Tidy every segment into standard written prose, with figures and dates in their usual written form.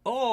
Alrighty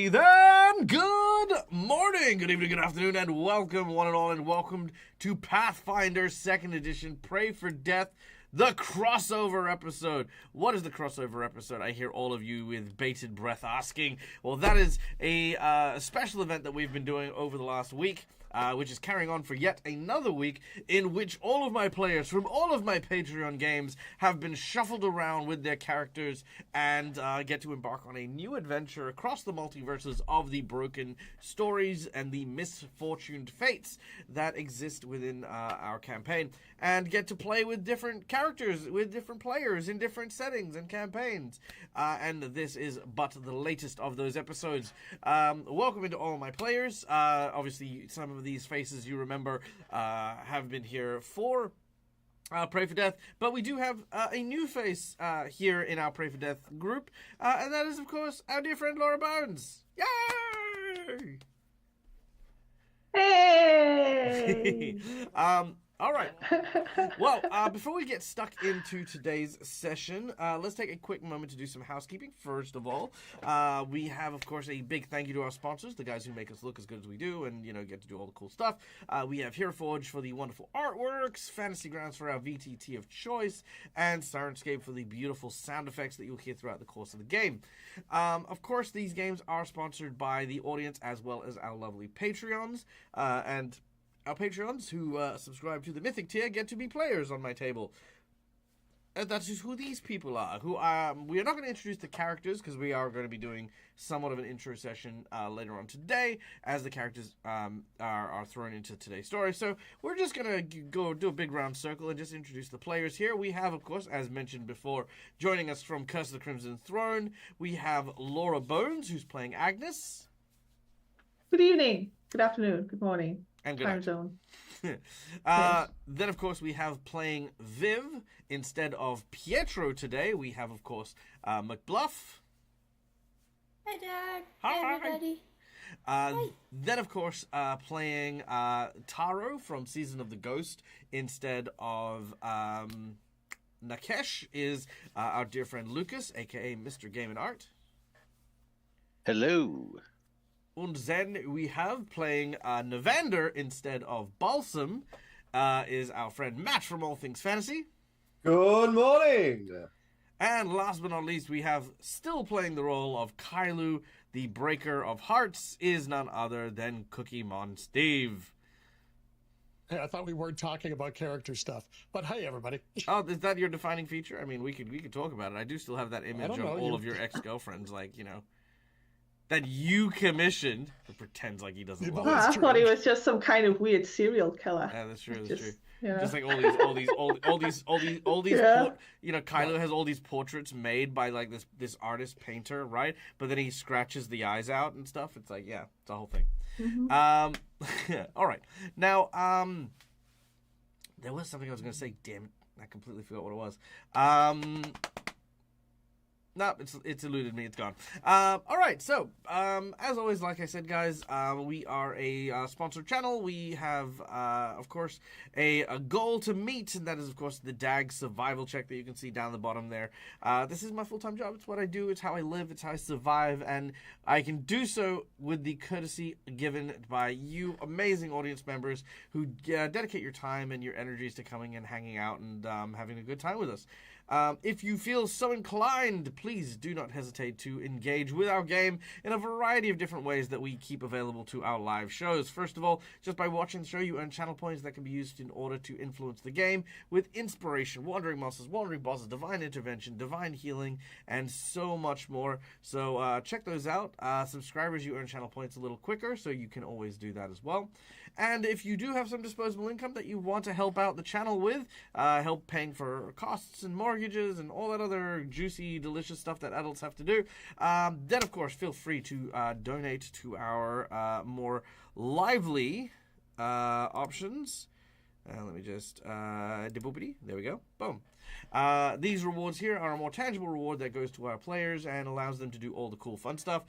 then, good morning, good evening, good afternoon, and welcome one and all, and welcome to Pathfinder 2nd Edition, Pray for Death, the crossover episode. What is the crossover episode? I hear all of you with bated breath asking. Well, that is a special event that we've been doing over the last week. Which is carrying on for yet another week in which all of my players from all of my Patreon games have been shuffled around with their characters and get to embark on a new adventure across the multiverses of the broken stories and the misfortuned fates that exist within our campaign, and get to play with different characters, with different players in different settings and campaigns. And this is but the latest of those episodes. Welcome into all of my players. Obviously, some of these faces you remember have been here for Pray for Death, but we do have a new face here in our Pray for Death group, and that is, of course, our dear friend Laura Bones. Yay! Hey! All right. Well, before we get stuck into today's session, let's take a quick moment to do some housekeeping. First of all, we have, of course, a big thank you to our sponsors, the guys who make us look as good as we do and, get to do all the cool stuff. We have Hereforge for the wonderful artworks, Fantasy Grounds for our VTT of choice, and Sirenscape for the beautiful sound effects that you'll hear throughout the course of the game. Of course, these games are sponsored by the audience as well as our lovely Patreons, and our Patreons who subscribe to the Mythic tier get to be players on my table. And that's just who these people are. Who we are not going to introduce the characters because we are going to be doing somewhat of an intro session later on today as the characters are thrown into today's story. So we're just going to go do a big round circle and just introduce the players here. We have, of course, as mentioned before, joining us from Curse of the Crimson Throne, we have Laura Bones, who's playing Agnes. Good evening, good afternoon, good morning. And good time zone. Yes. Then, of course, we have playing Viv instead of Pietro today. We have, of course, McBluff. Hi, Dad. Hi. Hi, everybody. Hi. Then, of course, playing Taro from Season of the Ghost instead of Nakesh is our dear friend Lucas, a.k.a. Mr. Game and Art. Hello. And then we have playing Navander instead of Balsam is our friend Matt from All Things Fantasy. Good morning. And last but not least, we have still playing the role of Kailu, the Breaker of Hearts, is none other than Cookie Mon Steve. Hey, I thought we weren't talking about character stuff, but hey, everybody. Oh, is that your defining feature? I mean, we could talk about it. I do still have that image of all of your ex-girlfriends, that you commissioned, who pretends like he doesn't love I us. thought he was just some kind of weird serial killer. Yeah, that's true. Just, true. Yeah. Just like all these, Yeah. Kylo has all these portraits made by like this artist painter, right? But then he scratches the eyes out and stuff. It's like, yeah, it's a whole thing. Mm-hmm. All right. Now, there was something I was going to say. Damn it, I completely forgot what it was. No, it's eluded me. It's gone. All right. So, as always, like I said, guys, we are a sponsored channel. We have, of course, a goal to meet, and that is, of course, the DAG survival check that you can see down the bottom there. This is my full-time job. It's what I do. It's how I live. It's how I survive, and I can do so with the courtesy given by you amazing audience members who dedicate your time and your energies to coming and hanging out and having a good time with us. If you feel so inclined, please do not hesitate to engage with our game in a variety of different ways that we keep available to our live shows. First of all, just by watching the show, you earn channel points that can be used in order to influence the game with inspiration, wandering monsters, wandering bosses, divine intervention, divine healing, and so much more. So check those out. Subscribers, you earn channel points a little quicker, so you can always do that as well. And if you do have some disposable income that you want to help out the channel with, help paying for costs and mortgages and all that other juicy, delicious stuff that adults have to do, then, of course, feel free to donate to our more lively options. Let me just, there we go, boom. These rewards here are a more tangible reward that goes to our players and allows them to do all the cool fun stuff.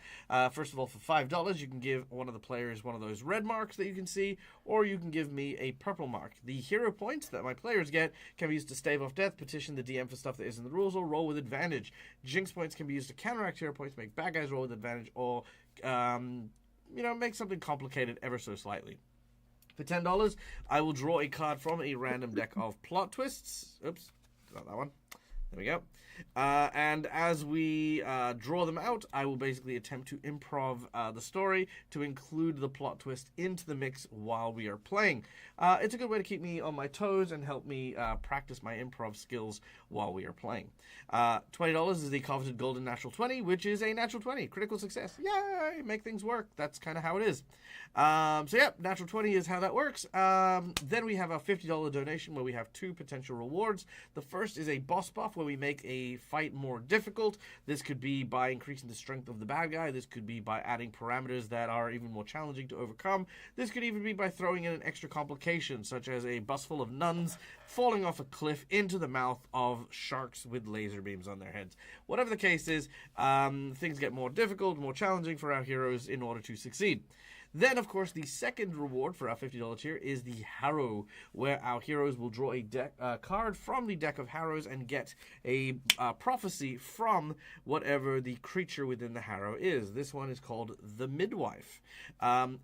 First of all, for $5, you can give one of the players one of those red marks that you can see, or you can give me a purple mark. The hero points that my players get can be used to stave off death, petition the DM for stuff that isn't the rules, or roll with advantage. Jinx points can be used to counteract hero points, make bad guys roll with advantage, or, make something complicated ever so slightly. For $10, I will draw a card from a random deck of plot twists. Oops, not that one. There we go. And as we draw them out, I will basically attempt to improv the story to include the plot twist into the mix while we are playing. It's a good way to keep me on my toes and help me practice my improv skills while we are playing. $20 is the coveted golden natural 20, which is a natural 20. Critical success. Yay! Make things work. That's kind of how it is. Natural 20 is how that works. Then we have a $50 donation where we have two potential rewards. The first is a boss buff where we make a fight more difficult. This could be by increasing the strength of the bad guy. This could be by adding parameters that are even more challenging to overcome. This could even be by throwing in an extra complication, such as a bus full of nuns falling off a cliff into the mouth of sharks with laser beams on their heads. Whatever the case is, things get more difficult, more challenging for our heroes in order to succeed. Then, of course, the second reward for our $50 tier is the Harrow, where our heroes will draw a card from the deck of Harrows and get a prophecy from whatever the creature within the Harrow is. This one is called the Midwife.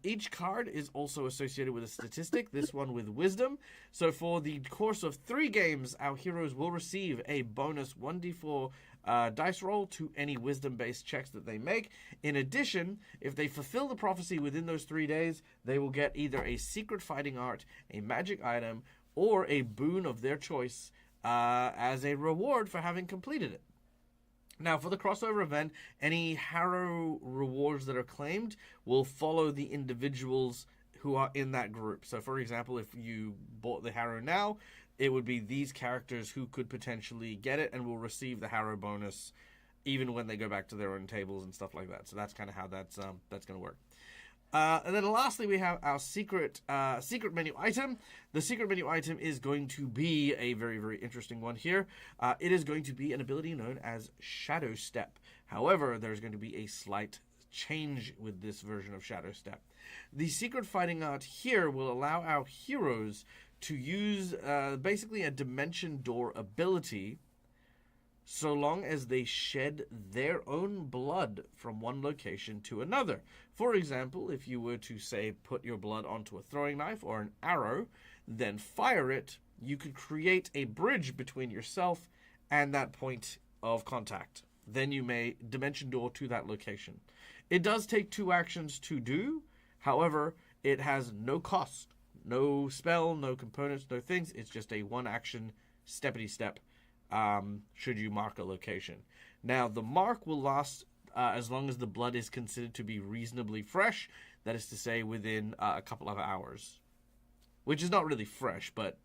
Each card is also associated with a statistic, this one with Wisdom. So for the course of 3 games, our heroes will receive a bonus 1d4 dice roll to any wisdom-based checks that they make. In addition, if they fulfill the prophecy within those 3 days, they will get either a secret fighting art, a magic item, or a boon of their choice as a reward for having completed it. Now, for the crossover event, any Harrow rewards that are claimed will follow the individuals who are in that group. So, for example, if you bought the Harrow now, it would be these characters who could potentially get it and will receive the Harrow bonus even when they go back to their own tables and stuff like that. So that's kind of how that's going to work. And then lastly, we have our secret menu item. The secret menu item is going to be a very, very interesting one here. It is going to be an ability known as Shadow Step. However, there's going to be a slight change with this version of Shadow Step. The secret fighting art here will allow our heroes to use basically a dimension door ability so long as they shed their own blood from one location to another. For example, if you were to, say, put your blood onto a throwing knife or an arrow, then fire it, you could create a bridge between yourself and that point of contact. Then you may dimension door to that location. It does take 2 actions to do. However, it has no cost. No spell, no components, no things. It's just a 1 action, steppity step, should you mark a location. Now, the mark will last as long as the blood is considered to be reasonably fresh. That is to say, within a couple of hours. Which is not really fresh, but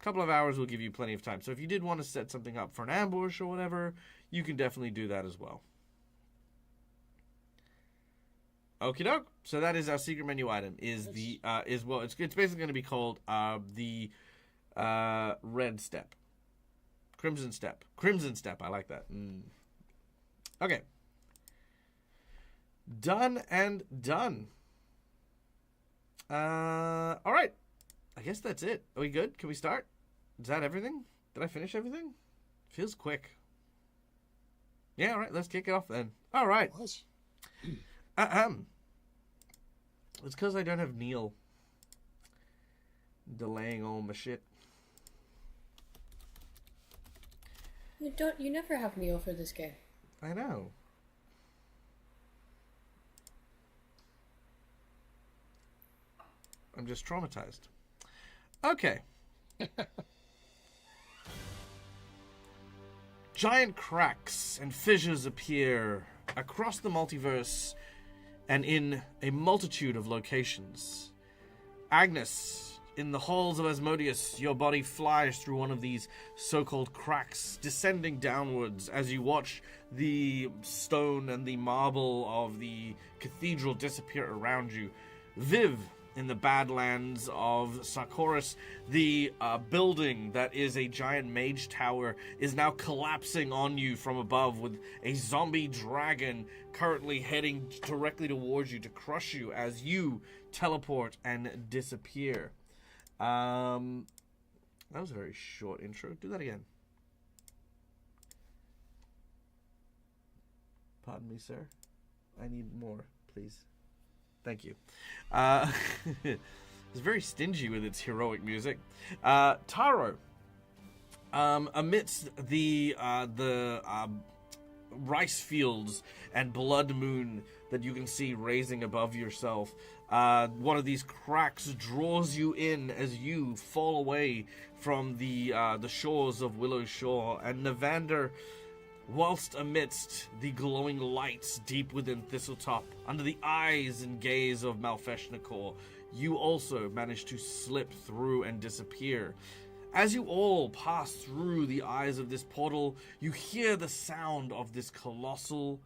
a couple of hours will give you plenty of time. So if you did want to set something up for an ambush or whatever, you can definitely do that as well. Okie doke. So that is our secret menu item. It's basically going to be called the red step, crimson step. I like that. Okay. Done and done. All right. I guess that's it. Are we good? Can we start? Is that everything? Did I finish everything? Feels quick. Yeah. All right. Let's kick it off then. All right. It's because I don't have Neil delaying all my shit. You never have Neil for this game. I know. I'm just traumatized. Okay. Giant cracks and fissures appear across the multiverse and in a multitude of locations. Agnes, in the halls of Asmodeus, your body flies through one of these so-called cracks, descending downwards as you watch the stone and the marble of the cathedral disappear around you. Viv, in the Badlands of Sarkoris, the building that is a giant mage tower is now collapsing on you from above, with a zombie dragon currently heading directly towards you to crush you as you teleport and disappear. That was a very short intro. Do that again. Pardon me, sir. I need more, please. Thank you. It's very stingy with its heroic music. Taro, amidst the rice fields and blood moon that you can see raising above yourself, one of these cracks draws you in as you fall away from the shores of Willow Shore, and Navander, whilst amidst the glowing lights deep within Thistletop, under the eyes and gaze of Malfeshnikor, you also manage to slip through and disappear. As you all pass through the eyes of this portal, you hear the sound of this colossal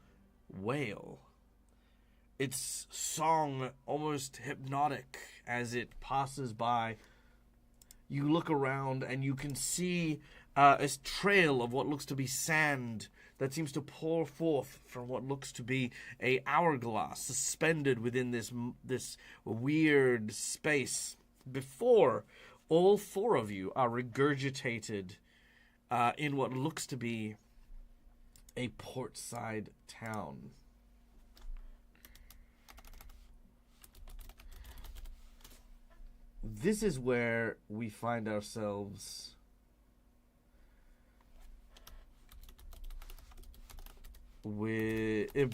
whale. Its song almost hypnotic as it passes by. You look around and you can see a trail of what looks to be sand that seems to pour forth from what looks to be a hourglass suspended within this weird space before all four of you are regurgitated in what looks to be a portside town. This is where we find ourselves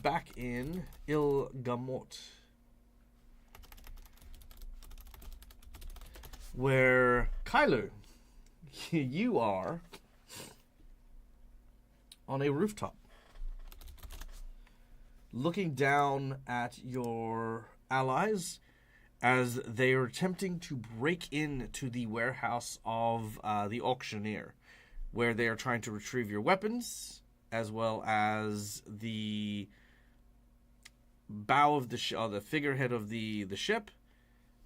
back in Ilgamot, where Kylo, you are on a rooftop, looking down at your allies as they are attempting to break into the warehouse of the auctioneer, where they are trying to retrieve your weapons, as well as the bow of the figurehead of the ship,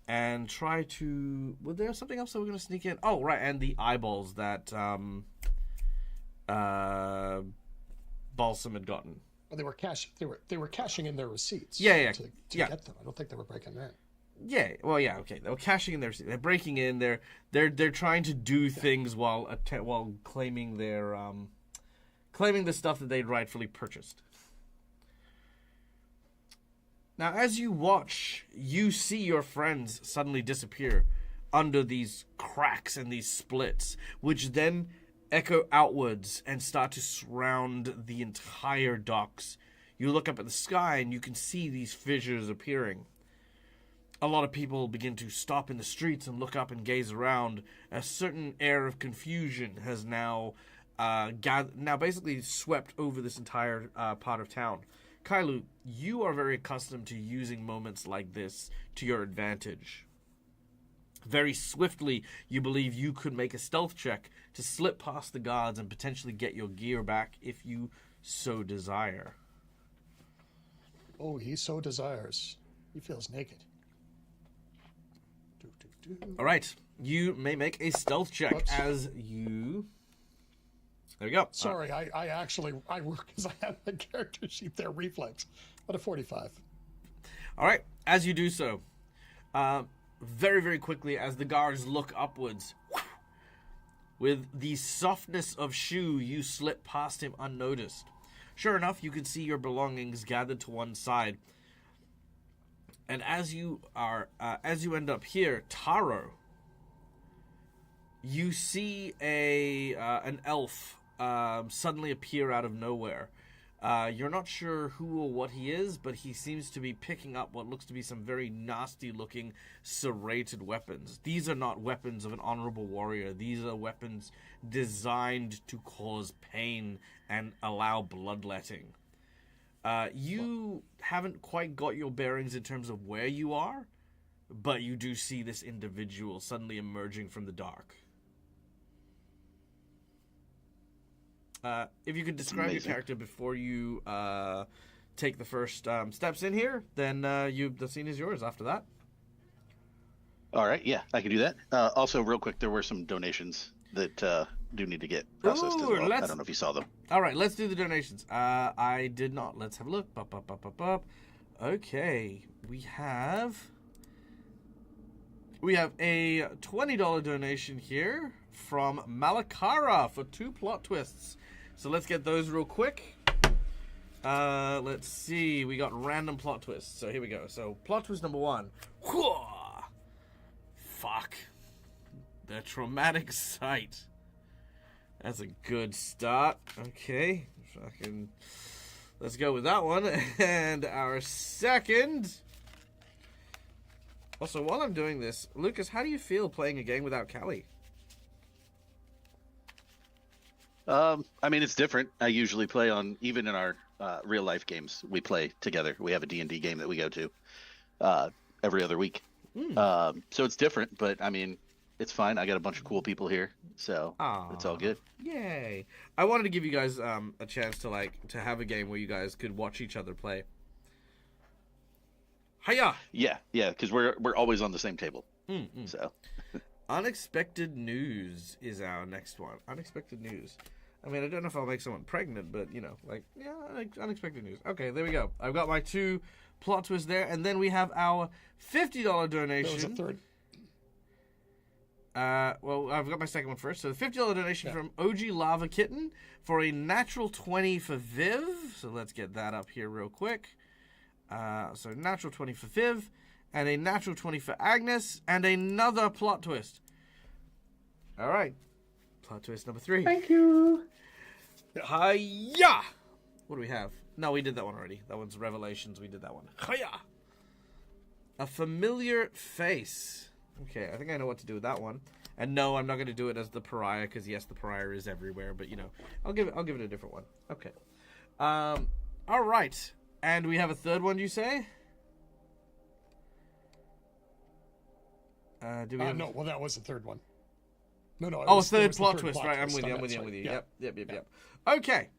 and try to... Was there something else that we're going to sneak in? Oh, right, and the eyeballs that Balsam had gotten. Well, they were cashing in their receipts. Yeah. To Yeah. get them. I don't think they were breaking in. Yeah, well, yeah, okay. They're cashing in their... They're breaking in. They're trying to do things while claiming their claiming the stuff that they'd rightfully purchased. Now, as you watch, you see your friends suddenly disappear under these cracks and these splits, which then echo outwards and start to surround the entire docks. You look up at the sky and you can see these fissures appearing. A lot of people begin to stop in the streets and look up and gaze around. A certain air of confusion has now basically swept over this entire part of town. Kailu, you are very accustomed to using moments like this to your advantage. Very swiftly, you believe you could make a stealth check to slip past the guards and potentially get your gear back if you so desire. Oh, he so desires. He feels naked. All right, you may make a stealth check. Whoops. As you... There we go. Sorry, I work because I have the character sheet there, reflex, but a 45. All right, as you do so, very, very quickly, as the guards look upwards, with the softness of shoe, you slip past him unnoticed. Sure enough, you can see your belongings gathered to one side. And as you end up here, Taro, you see an elf suddenly appear out of nowhere. You're not sure who or what he is, but he seems to be picking up what looks to be some very nasty-looking serrated weapons. These are not weapons of an honorable warrior. These are weapons designed to cause pain and allow bloodletting. You haven't quite got your bearings in terms of where you are, but you do see this individual suddenly emerging from the dark. If you could describe your character before you take the first steps in here, then the scene is yours after that. All right, yeah, I can do that. Also, real quick, there were some donations that do need to get processed as Ooh, well. I let's- don't know if you saw them. All right, let's do the donations. I did not. Let's have a look. Okay, we have a $20 donation here from Malakara for 2 plot twists. So let's get those real quick. Let's see. We got random plot twists. So here we go. So plot twist number 1. Fuck. The traumatic sight. That's a good start. Okay. Fucking. Let's go with that one. And our second. Also, while I'm doing this, Lucas, how do you feel playing a game without Callie? I mean, it's different. I usually play on, even in our real life games, we play together. We have a D&D game that we go to every other week. So it's different, but I mean, it's fine. I got a bunch of cool people here, so it's all good. Yay! I wanted to give you guys a chance to have a game where you guys could watch each other play. Hiya! Yeah, because we're always on the same table. So Unexpected news is our next one. Unexpected news. I mean, I don't know if I'll make someone pregnant, but unexpected news. Okay, there we go. I've got my 2 plot twists there, and then we have our $50 donation. There was a third. Well, I've got my second one first. So the $50 donation from OG Lava Kitten for a natural 20 for Viv. So let's get that up here real quick. So natural 20 for Viv, and a natural 20 for Agnes, and another plot twist. All right. Plot twist number 3. Thank you. Hiya! What do we have? No, we did that one already. That one's Revelations. We did that one. Hiya! A familiar face. Okay, I think I know what to do with that one. And no, I'm not going to do it as the pariah, because yes, the pariah is everywhere. But I'll give it a different one. Okay. All right. And we have a third one. You say? Do we? Have... No, well, that was the third one. No. Oh, third plot twist. Right, I'm with you. I'm with you. Yep. Okay.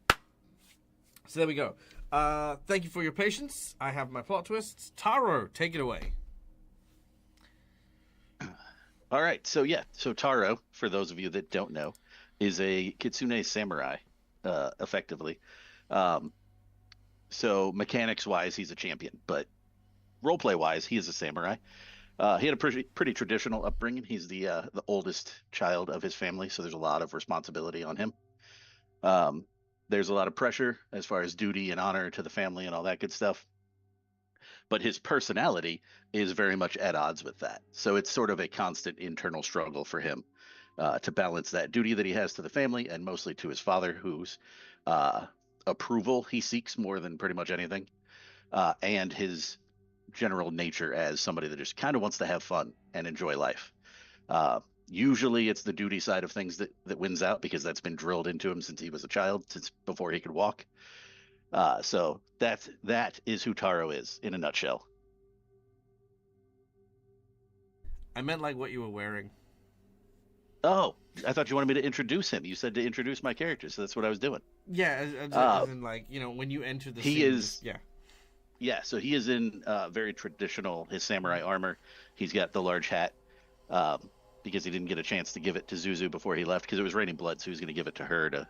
So there we go. Thank you for your patience. I have my plot twists. Taro, take it away. all right, so Taro, for those of you that don't know, is a kitsune samurai, effectively. So mechanics wise, he's a champion, but roleplay wise, he is a samurai. He had a pretty traditional upbringing. He's the oldest child of his family, so there's a lot of responsibility on him. There's a lot of pressure as far as duty and honor to the family and all that good stuff. But his personality is very much at odds with that. So it's sort of a constant internal struggle for him to balance that duty that he has to the family and mostly to his father, whose approval he seeks more than pretty much anything, and his general nature as somebody that just kind of wants to have fun and enjoy life. Usually it's the duty side of things that wins out, because that's been drilled into him since he was a child, since before he could walk. So that is who Taro is in a nutshell. I meant like what you were wearing. Oh, I thought you wanted me to introduce him. You said to introduce my character, so that's what I was doing. Yeah, as in like, when you enter the he scene. is yeah, so he is in very traditional, his samurai armor. He's got the large hat, because he didn't get a chance to give it to Zuzu before he left, because it was raining blood, so he was going to give it to her to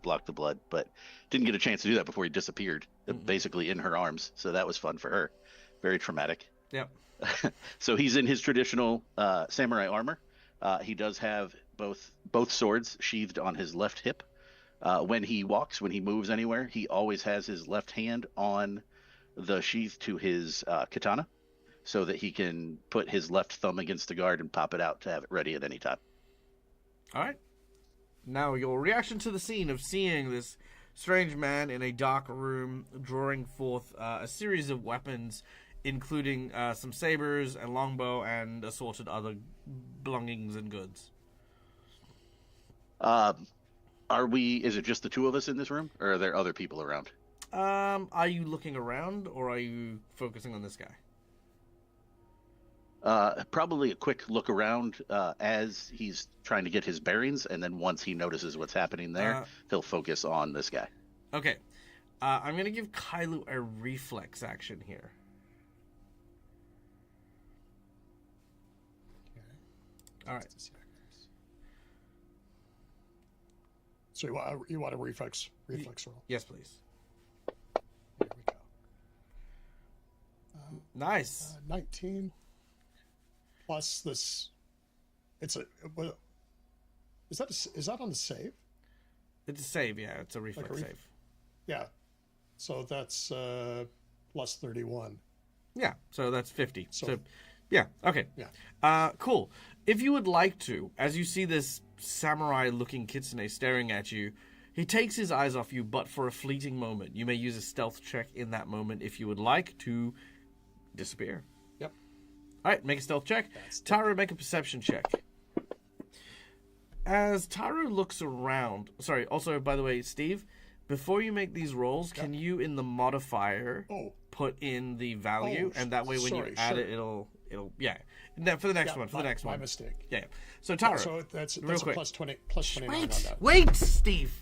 block the blood, but didn't get a chance to do that before he disappeared, basically in her arms. So that was fun for her. Very traumatic. Yep. So he's in his traditional samurai armor. He does have both swords sheathed on his left hip. When he moves anywhere, he always has his left hand on the sheath to his katana, so that he can put his left thumb against the guard and pop it out to have it ready at any time. All right. Now your reaction to the scene of seeing this strange man in a dark room drawing forth a series of weapons, including some sabers, a longbow, and assorted other belongings and goods. Is it just the two of us in this room, or are there other people around? Are you looking around, or are you focusing on this guy? Probably a quick look around as he's trying to get his bearings, and then once he notices what's happening there, he'll focus on this guy. Okay. I'm going to give Kailu a reflex action here. All right. So you want a reflex roll? Yes, please. There we go. Nice. 19 plus this. It's a. Is that on the save? It's a save, yeah. It's a reflex save. Yeah. So that's plus 31. Yeah, so that's 50. So- So yeah, okay. Yeah. Cool. If you would like to, as you see this samurai-looking kitsune staring at you, he takes his eyes off you, but for a fleeting moment. You may use a stealth check in that moment if you would like to disappear. Yep. All right, make a stealth check. Taro, make a perception check. As Taro looks around... Sorry, also, by the way, Steve, before you make these rolls, can you, in the modifier, put in the value? And that way when you add it, it'll... Yeah. No, for the next one. My mistake. Yeah. So, Tara, So that's real a quick. plus 29 on that. Wait, Steve.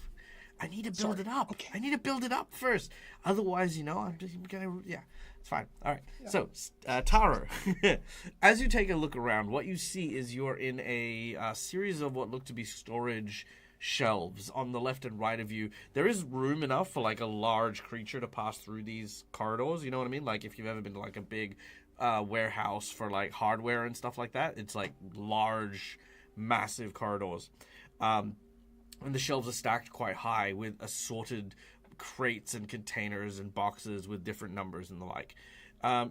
I need to build Sorry. it up. Okay. I need to build it up first. Otherwise, I'm just gonna. Yeah, it's fine. All right. Yeah. So, Tara, as you take a look around, what you see is you're in a series of what look to be storage shelves on the left and right of you. There is room enough for like a large creature to pass through these corridors. You know what I mean? Like if you've ever been to like a big warehouse for like hardware and stuff like that, it's like large, massive corridors. And the shelves are stacked quite high with assorted crates and containers and boxes with different numbers and the like.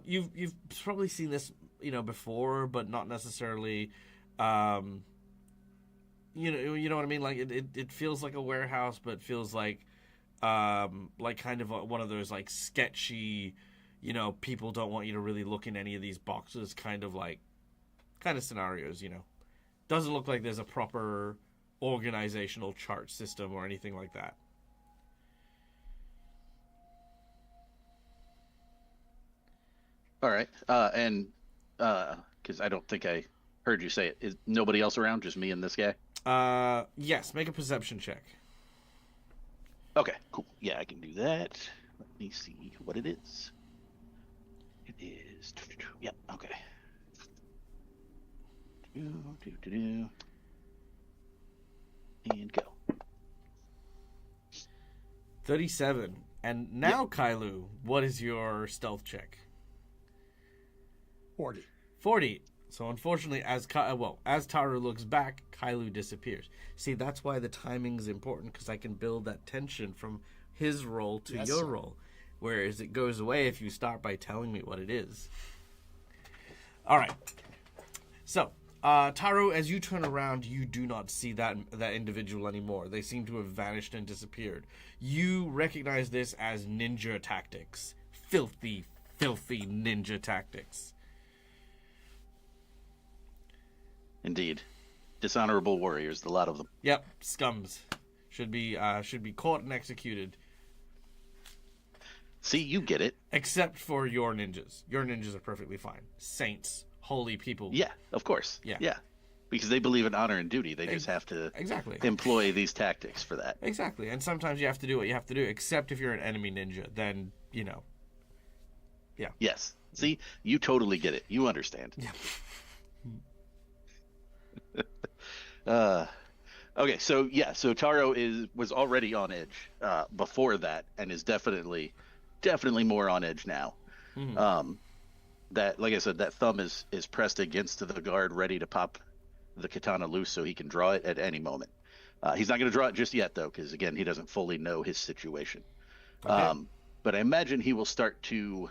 You've probably seen this, before, but not necessarily. You know what I mean? Like it feels like a warehouse, but feels like kind of one of those like sketchy, people don't want you to really look in any of these boxes kind of scenarios. Doesn't look like there's a proper organizational chart system or anything like that. All right. And because I don't think I heard you say it, is nobody else around? Just me and this guy? Yes. Make a perception check. Okay, cool. Yeah, I can do that. Let me see what it is. It is... Yeah, okay. And go. 37. And now, Kailu, what is your stealth check? 40. 40. So unfortunately, as Taru looks back, Kailu disappears. See, that's why the timing is important, because I can build that tension from his roll to your roll. Whereas it goes away if you start by telling me what it is. All right. So, Taru, as you turn around, you do not see that individual anymore. They seem to have vanished and disappeared. You recognize this as ninja tactics. Filthy, filthy ninja tactics. Indeed. Dishonorable warriors, the lot of them. Yep, scums. Should be caught and executed. See, you get it. Except for your ninjas. Your ninjas are perfectly fine. Saints. Holy people. Yeah, of course. Yeah. Because they believe in honor and duty. They just have to employ these tactics for that. Exactly. And sometimes you have to do what you have to do, except if you're an enemy ninja, then, Yeah. Yes. See, you totally get it. You understand. Yeah. Okay, so Taro was already on edge before that, and is definitely more on edge now. Mm-hmm. That, like I said, that thumb is pressed against the guard, ready to pop the katana loose so he can draw it at any moment. He's not going to draw it just yet, though, because again, he doesn't fully know his situation. Okay. But I imagine he will start to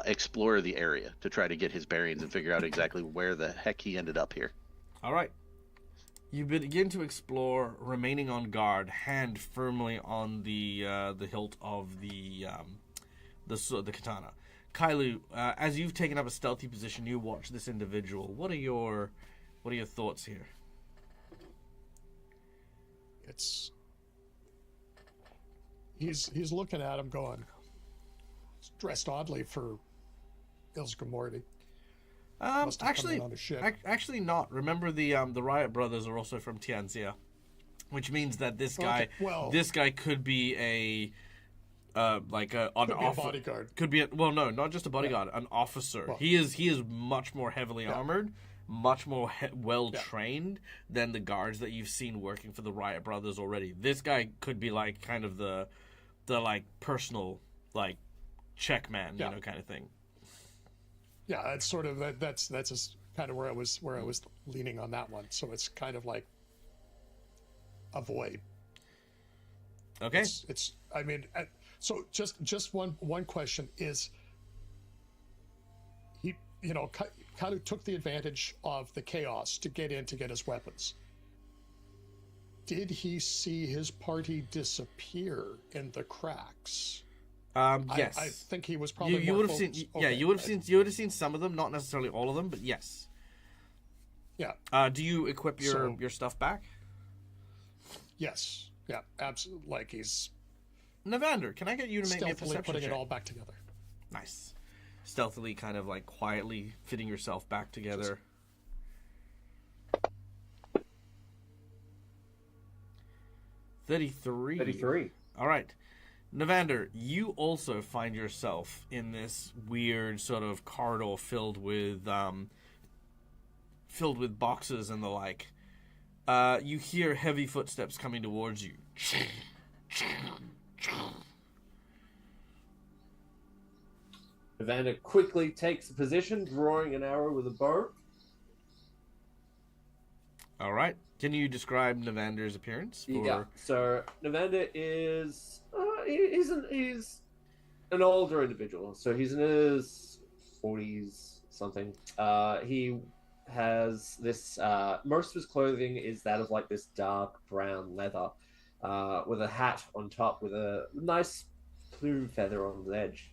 explore the area to try to get his bearings and figure out exactly where the heck he ended up here. All right. You begin to explore, remaining on guard, hand firmly on the hilt of the katana. Kailu, as you've taken up a stealthy position, you watch this individual. What are your thoughts here? He's looking at him, going, he's dressed oddly for Ilzka Morty. Actually not. Remember the Riot Brothers are also from Tianxia, which means that this guy could be a bodyguard. Could be not just a bodyguard, an officer. Well, he is much more heavily armored much more well trained than the guards that you've seen working for the Riot Brothers already. This guy could be like kind of the like personal like check man, you know, kind of thing. Yeah, it's sort of that's just kind of where I was leaning on that one. So it's kind of like avoid. Okay. It's I mean, so just one question is, he, you know, kind of took the advantage of the chaos to get in to get his weapons. Did he see his party disappear in the cracks? Yes. I think he was probably. You would have seen. Okay. Yeah, you would have seen some of them, not necessarily all of them, but yes. Yeah. Do you equip your stuff back? Yes. Yeah. Absolutely. Like he's. Navander, can I get you to make me a perception putting check? it all back together. Nice. Stealthily, kind of like quietly fitting yourself back together. 33. 33. All right. Navander, you also find yourself in this weird sort of corridor filled with boxes and the like. You hear heavy footsteps coming towards you. Evander quickly takes a position, drawing an arrow with a bow. All right. Can you describe Navander's appearance? Yeah. So Navander is he's an older individual. So he's in his 40s something. He has this. Most of his clothing is that of like this dark brown leather, with a hat on top with a nice plume feather on the edge.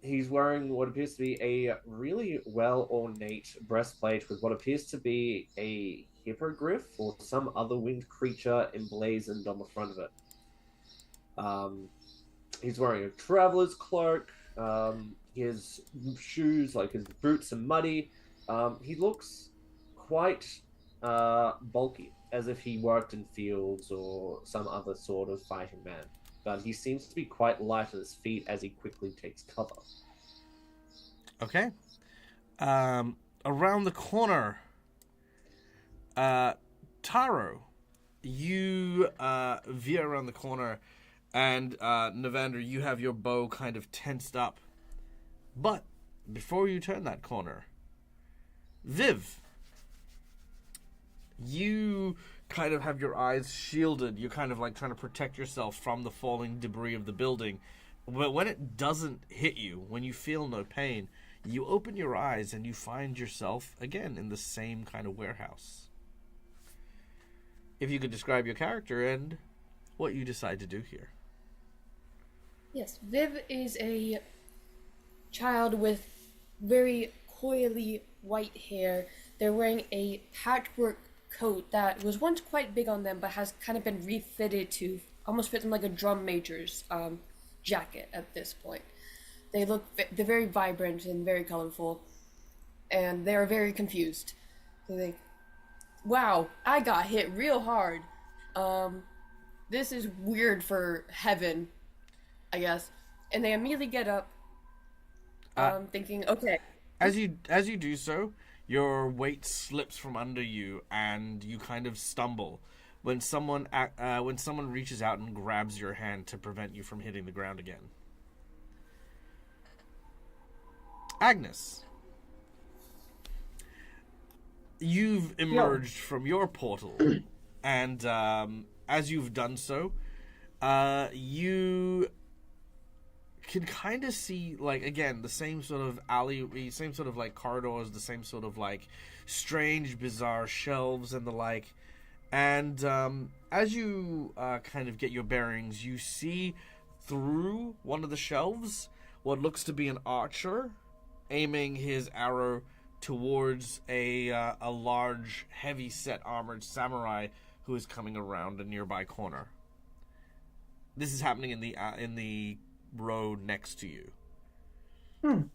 He's wearing what appears to be a really well ornate breastplate with what appears to be a hippogriff or some other winged creature emblazoned on the front of it. He's wearing a traveler's cloak. His shoes, like his boots, are muddy. He looks quite bulky, as if he worked in fields or some other sort of fighting man. But he seems to be quite light on his feet as he quickly takes cover. Okay. Around the corner, Taro, you veer around the corner, and Navander, you have your bow kind of tensed up. But before you turn that corner, Viv, you kind of have your eyes shielded. You're kind of like trying to protect yourself from the falling debris of the building. But when it doesn't hit you, when you feel no pain, you open your eyes and you find yourself again in the same kind of warehouse. If you could describe your character and what you decide to do here. Yes, Viv is a child with very coily white hair. They're wearing a patchwork coat that was once quite big on them but has kind of been refitted to almost fit them like a drum major's jacket at this point. They're very vibrant and very colorful, and they are very confused. They think, wow, I got hit real hard. This is weird for heaven, I guess. And they immediately get up, thinking, okay. As you do so, your weight slips from under you, and you kind of stumble when someone reaches out and grabs your hand to prevent you from hitting the ground again. Agnes, you've emerged from your portal, and as you've done so, you can kind of see, like, again, the same sort of alley, same sort of like corridors, the same sort of like strange, bizarre shelves and the like. And as you kind of get your bearings, you see through one of the shelves what looks to be an archer aiming his arrow towards a large, heavy-set armored samurai who is coming around a nearby corner. This is happening in the road next to you. Want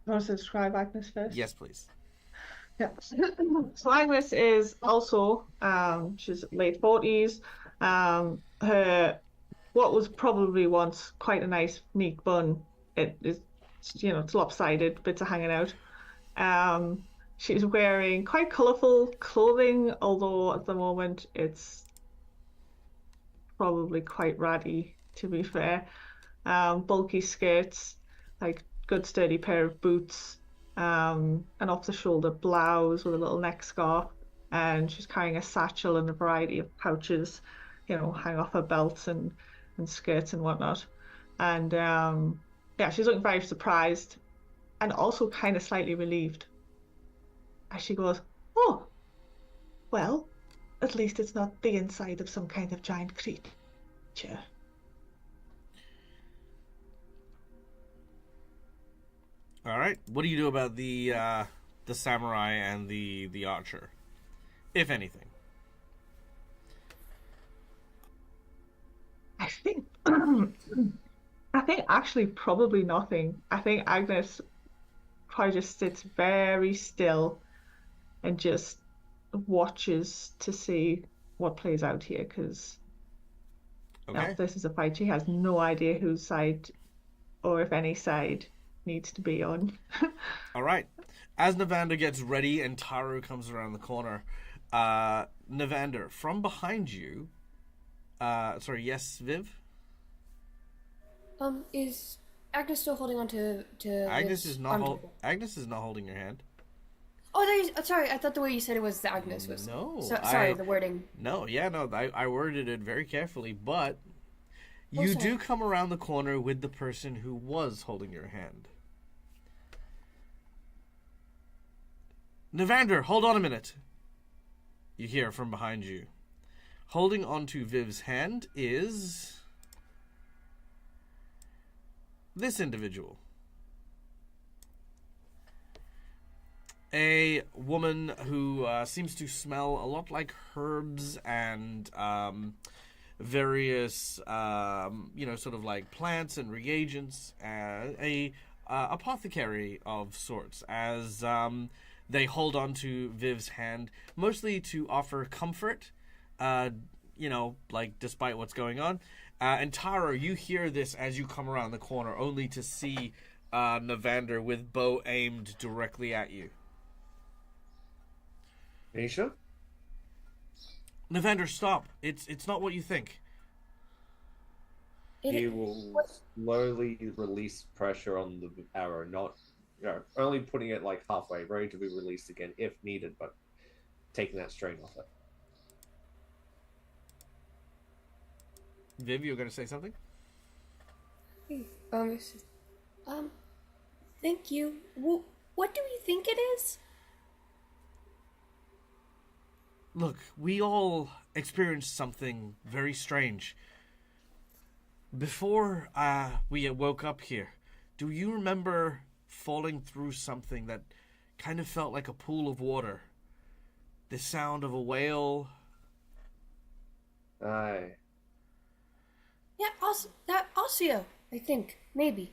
to describe Agnes first? Yes, please. Yeah. So Agnes is also, she's late 40s. Her what was probably once quite a nice, neat bun. It is, it's lopsided, bits are hanging out. Um, she's wearing quite colourful clothing, although at the moment it's probably quite ratty, to be fair. Bulky skirts, like good sturdy pair of boots, an off-the-shoulder blouse with a little neck scarf, and she's carrying a satchel and a variety of pouches, hang off her belts and skirts and whatnot. And yeah, she's looking very surprised and also kind of slightly relieved as she goes, "Oh, well, at least it's not the inside of some kind of giant creature." All right. What do you do about the samurai and the archer, if anything? I think I think actually probably nothing. I think Agnes probably just sits very still and just watches to see what plays out here because Okay. this is a fight. She has no idea whose side or if any side needs to be on. All right. As Navander gets ready and Taru comes around the corner, Navander, from behind you. Sorry. Yes, Viv. Is Agnes still holding on to Agnes Viv's is not. arm? Agnes is not holding your hand. Oh, sorry. I thought the way you said it was the Agnes was. No. Sorry, the wording. No. Yeah. No. I worded it very carefully, but you sorry. do come around the corner with the person who was holding your hand. Navander, hold on a minute. You hear from behind you. Holding onto Viv's hand is this individual. A woman who seems to smell a lot like herbs and various, sort of like plants and reagents. A apothecary of sorts, as they hold on to Viv's hand, mostly to offer comfort, despite what's going on. And Taro, you hear this as you come around the corner, only to see Navander with bow aimed directly at you. Nisha? Navander, stop. It's not what you think. He will slowly release pressure on the arrow, not only putting it like halfway, ready to be released again if needed, but taking that strain off it. Viv, you were going to say something? Thank you. What do you think it is? Look, we all experienced something very strange. Before we woke up here, do you remember falling through something that kind of felt like a pool of water? The sound of a whale? Aye. Yeah, Osio, I think. Maybe.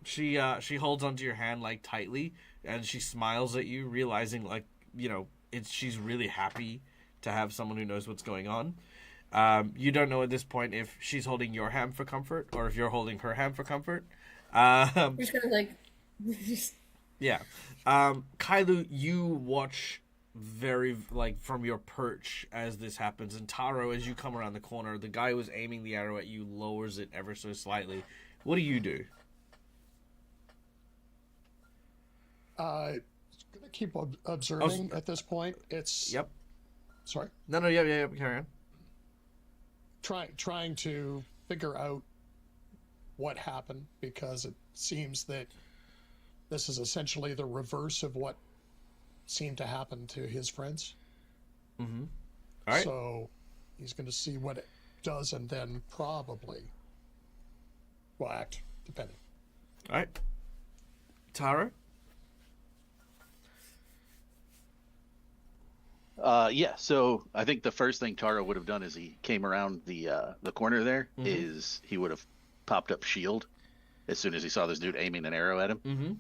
She holds onto your hand like tightly, and she smiles at you, realizing she's really happy to have someone who knows what's going on. You don't know at this point if she's holding your hand for comfort or if you're holding her hand for comfort. We're just kind of like. Yeah. Kailu, you watch very from your perch as this happens, and Taro, as you come around the corner, the guy who was aiming the arrow at you lowers it ever so slightly. What do you do? Gonna keep observing at this point. It's Yep. Sorry. No, yeah, carry on. Trying to figure out what happened, because it seems that this is essentially the reverse of what seemed to happen to his friends. Mm-hmm. All right. So he's going to see what it does and then probably will act, depending. All right. Taro? Yeah, so I think the first thing Taro would have done as he came around the corner there is he would have popped up shield as soon as he saw this dude aiming an arrow at him. Mm-hmm.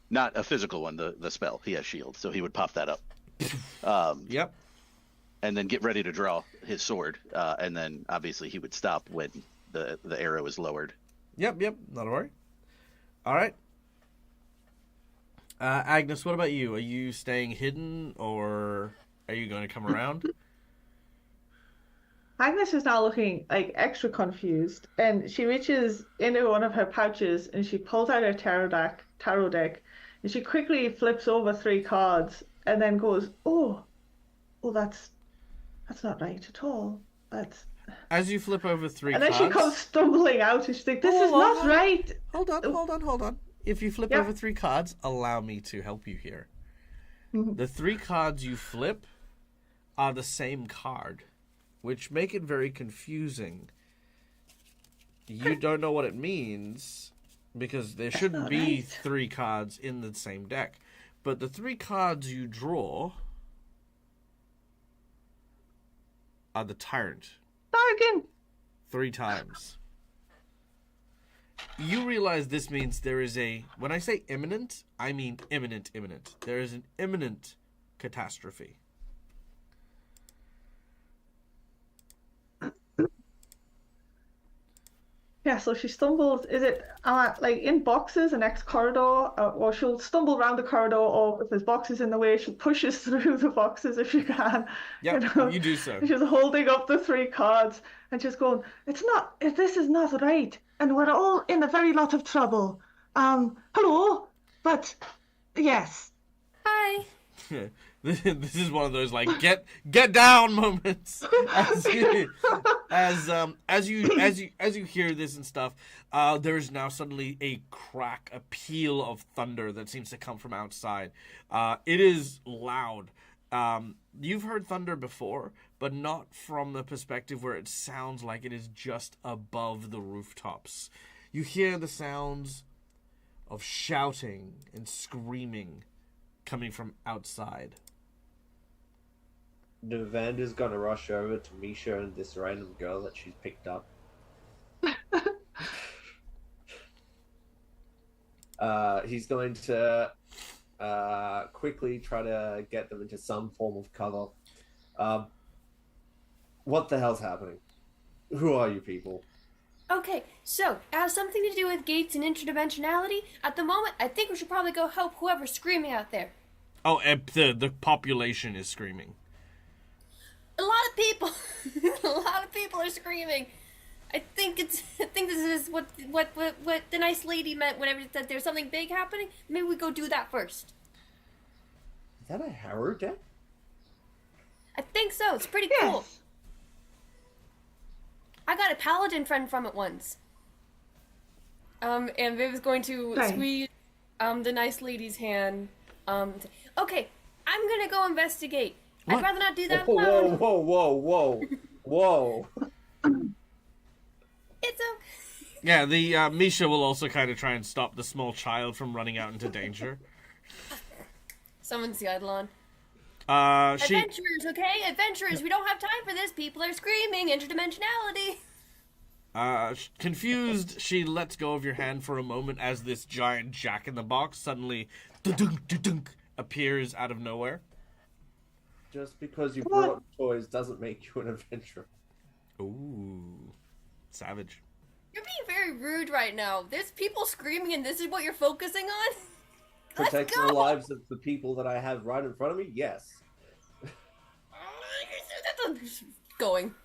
Not a physical one, the spell. He has shield, so he would pop that up. Yep. and then get ready to draw his sword, and then obviously he would stop when the arrow is lowered. Yep, not a worry. All right. Agnes, what about you? Are you staying hidden, or are you going to come around? Agnes is now looking like extra confused, and she reaches into one of her pouches and she pulls out her tarot deck, and she quickly flips over 3 cards and then goes, "Oh, that's not right at all. That's." As you flip over 3 And then cards... she comes stumbling out and she's like, "This is not right." Hold on. If you flip over 3 cards, allow me to help you here. The 3 cards you flip are the same card, which make it very confusing. You don't know what it means, because there shouldn't be 3 cards in the same deck. But the 3 cards you draw are the Tyrant. Bargain. 3 times. You realize this means there is when I say imminent, I mean imminent. There is an imminent catastrophe. Yeah, so she stumbles. Is it like in boxes, the next corridor, or she'll stumble around the corridor, or if there's boxes in the way, she pushes through the boxes if she can. Yeah, you do so. She's holding up the 3 cards and just going, this is not right, and we're all in a very lot of trouble. Hello, but yes. Hi. This is one of those like get down moments as you hear this and stuff. There is now suddenly a crack, a peal of thunder that seems to come from outside. It is loud. You've heard thunder before, but not from the perspective where it sounds like it is just above the rooftops. You hear the sounds of shouting and screaming coming from outside. Novanda's gonna rush over to Misha and this random girl that she's picked up. He's going to quickly try to get them into some form of cover. What the hell's happening? Who are you people? Okay, so it has something to do with gates and interdimensionality. At the moment, I think we should probably go help whoever's screaming out there. Oh, the population is screaming. A lot of people, a lot of people are screaming. I think this is what the nice lady meant whenever it said there's something big happening. Maybe we go do that first. Is that a harrow deck? I think so. It's pretty cool. I got a paladin friend from it once. And Viv is going to squeeze the nice lady's hand. Okay, I'm gonna go investigate. What? I'd rather not do that. Whoa. It's okay. Yeah, the Misha will also kind of try and stop the small child from running out into danger. Someone's the Eidolon. She... Adventurers, okay? Adventurers, we don't have time for this. People are screaming. Interdimensionality. Confused, she lets go of your hand for a moment as this giant jack-in-the-box suddenly dunk appears out of nowhere. Just because you brought toys doesn't make you an adventurer. Ooh. Savage. You're being very rude right now. There's people screaming and this is what you're focusing on? Protect the lives of the people that I have right in front of me? Yes. Going.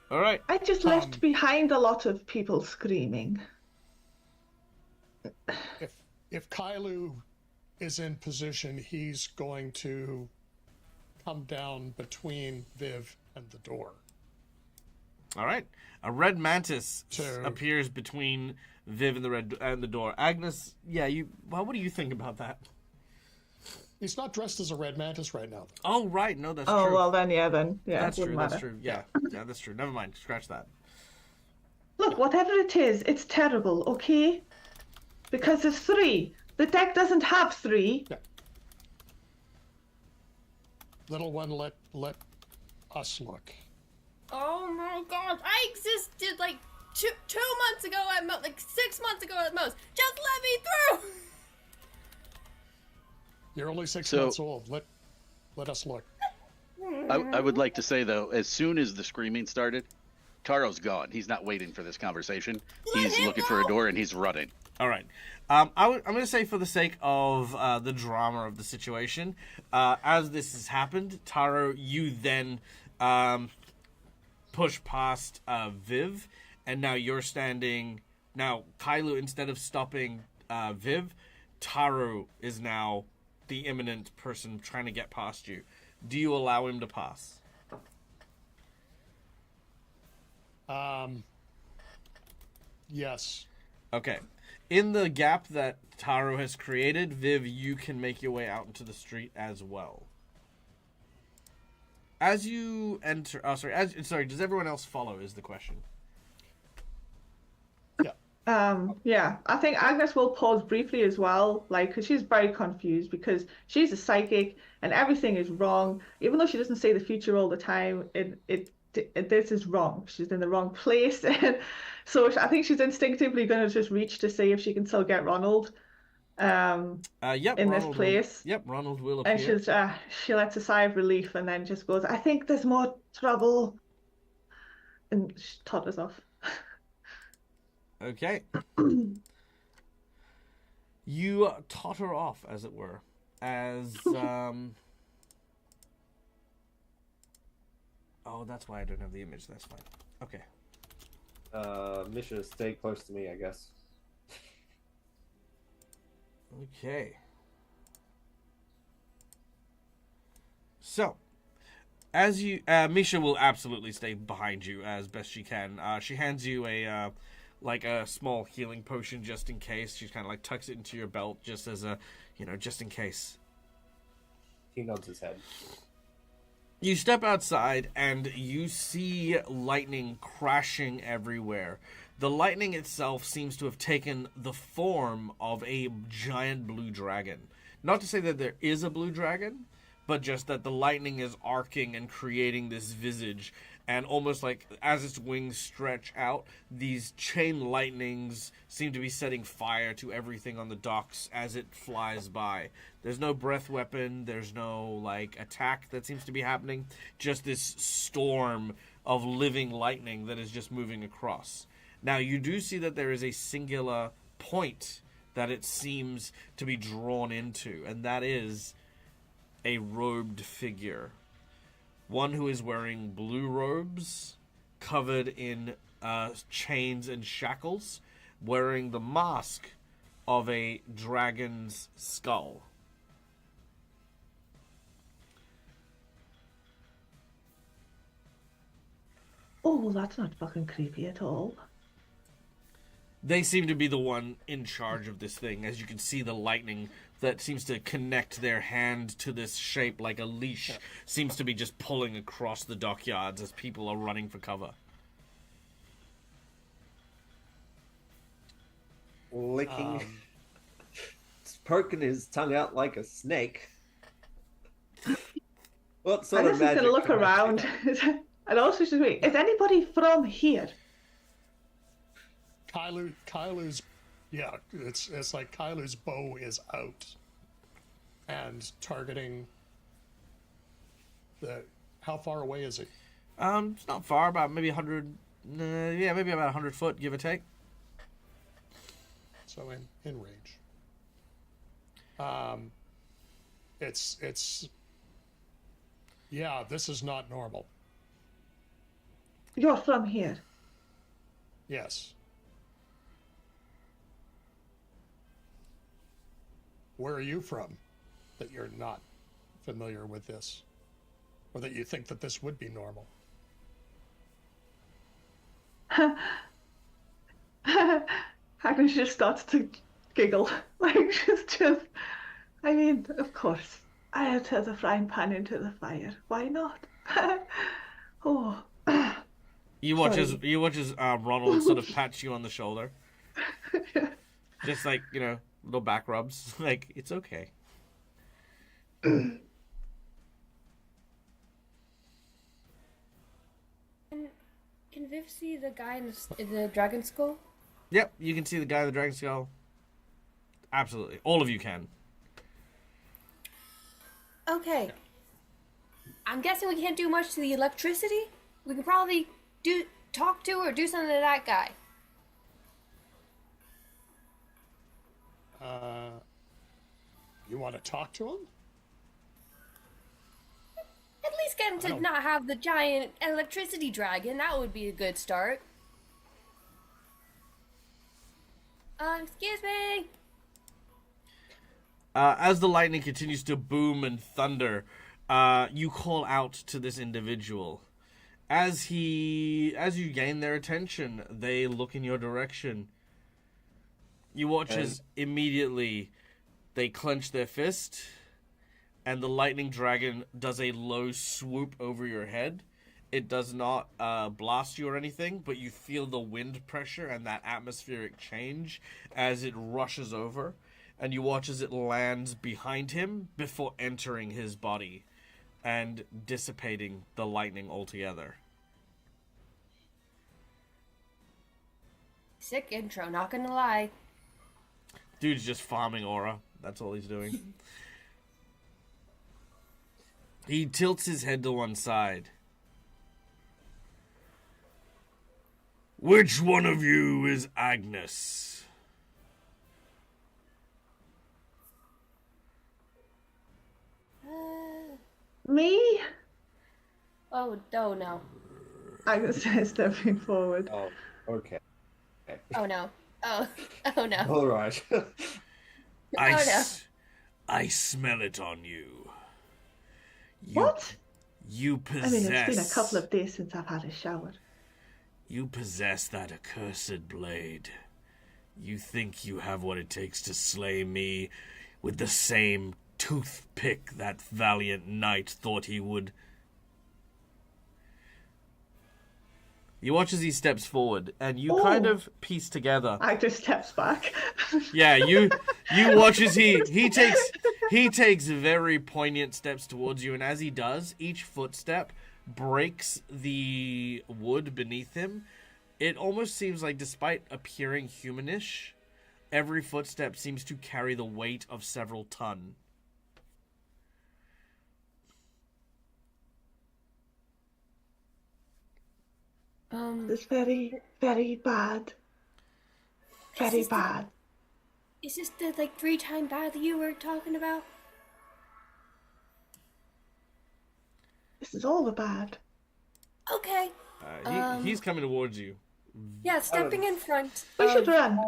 All right. I just left behind a lot of people screaming. If Kailu is in position, he's going to come down between Viv and the door. All right. A red mantis appears between Viv and the door. Agnes, what do you think about that? He's not dressed as a red mantis right now, though. Oh, right. No, that's true. Oh, well, then. Yeah, that's true. matter. That's true. Yeah, that's true. Never mind. Scratch that. Look, whatever it is, it's terrible, okay? Because there's 3. The deck doesn't have 3. Yeah. Little one, let us look. Oh my god, I existed like 2 months ago at most, like 6 months ago at most. Just let me through! You're only 6 months old. Let us look. I would like to say though, as soon as the screaming started, Taro's gone. He's not waiting for this conversation. He's looking for a door and he's running. All right. I'm going to say, for the sake of the drama of the situation, as this has happened, Taro, you then push past Viv, and now you're standing. Now, Kailu, instead of stopping Viv, Taro is now the imminent person trying to get past you. Do you allow him to pass? Yes. Okay. In the gap that Taro has created, Viv, you can make your way out into the street as well. As you enter... Oh, sorry, does everyone else follow is the question. Yeah, I think Agnes will pause briefly as well, like, because she's very confused because she's a psychic and everything is wrong. Even though she doesn't say the future all the time, this is wrong. She's in the wrong place. So I think she's instinctively going to just reach to see if she can still get Ronald Yep, in Ronald this place. Ronald will appear. And she lets a sigh of relief and then just goes, I think there's more trouble. And she totters off. Okay. You totter off, as it were, as Oh, that's why I don't have the image. That's fine. Okay. Mission is stay close to me, I guess. Okay. So, as you, Misha will absolutely stay behind you as best she can. She hands you a small healing potion just in case. She kind of like tucks it into your belt just as a, just in case. He nods his head. You step outside and you see lightning crashing everywhere. The lightning itself seems to have taken the form of a giant blue dragon. Not to say that there is a blue dragon, but just that the lightning is arcing and creating this visage. And almost like as its wings stretch out, these chain lightnings seem to be setting fire to everything on the docks as it flies by. There's no breath weapon, there's no attack that seems to be happening. Just this storm of living lightning that is just moving across. Now you do see that there is a singular point that it seems to be drawn into, and that is a robed figure. One who is wearing blue robes, covered in chains and shackles, wearing the mask of a dragon's skull. Oh, well, that's not fucking creepy at all. They seem to be the one in charge of this thing. As you can see, the lightning that seems to connect their hand to this shape like a leash seems to be just pulling across the dockyards as people are running for cover. Licking. Poking his tongue out like a snake. What sort of magic? I'm just going to look around. And also, is anybody from here? Kailu's, yeah, it's like Kailu's bow is out and targeting how far away is it? It's not far, about maybe 100, maybe about 100 foot, give or take. So in range. Yeah, this is not normal. You're from here. Yes. Where are you from that you're not familiar with this? Or that you think that this would be normal? Agnes just starts to giggle. I mean, of course. I had to the frying pan into the fire. Why not? Oh. You watch as Ronald sort of pats you on the shoulder. Just little back rubs. It's okay. Can Viv see the guy in the dragon skull? Yep, you can see the guy in the dragon skull. Absolutely. All of you can. Okay. I'm guessing we can't do much to the electricity. We could probably talk to or do something to that guy. You want to talk to him? At least get him to not have the giant electricity dragon. That would be a good start. Excuse me. As the lightning continues to boom and thunder, you call out to this individual. As you gain their attention, they look in your direction. You watch as immediately they clench their fist, and the lightning dragon does a low swoop over your head. It does not blast you or anything, but you feel the wind pressure and that atmospheric change as it rushes over, and you watch as it lands behind him before entering his body and dissipating the lightning altogether. Sick intro, not gonna lie. Dude's just farming aura. That's all he's doing. He tilts his head to one side. Which one of you is Agnes? Me? Oh no. Agnes says, stepping forward. Oh, okay. Oh no. Oh no. All right. I smell it on you. What? You I possess... mean, it's been a couple of days since I've had a shower. You possess that accursed blade. You think you have what it takes to slay me with the same toothpick that valiant knight thought he would. You watch as he steps forward, and you kind of piece together. Agnes steps back. Yeah, you watch as he takes very poignant steps towards you, and as he does, each footstep breaks the wood beneath him. It almost seems like, despite appearing humanish, every footstep seems to carry the weight of several ton. It's very, very bad. Very bad. Is this the 3-time bad that you were talking about? This is all the bad. Okay. He's coming towards you. Yeah, stepping in front. We should run.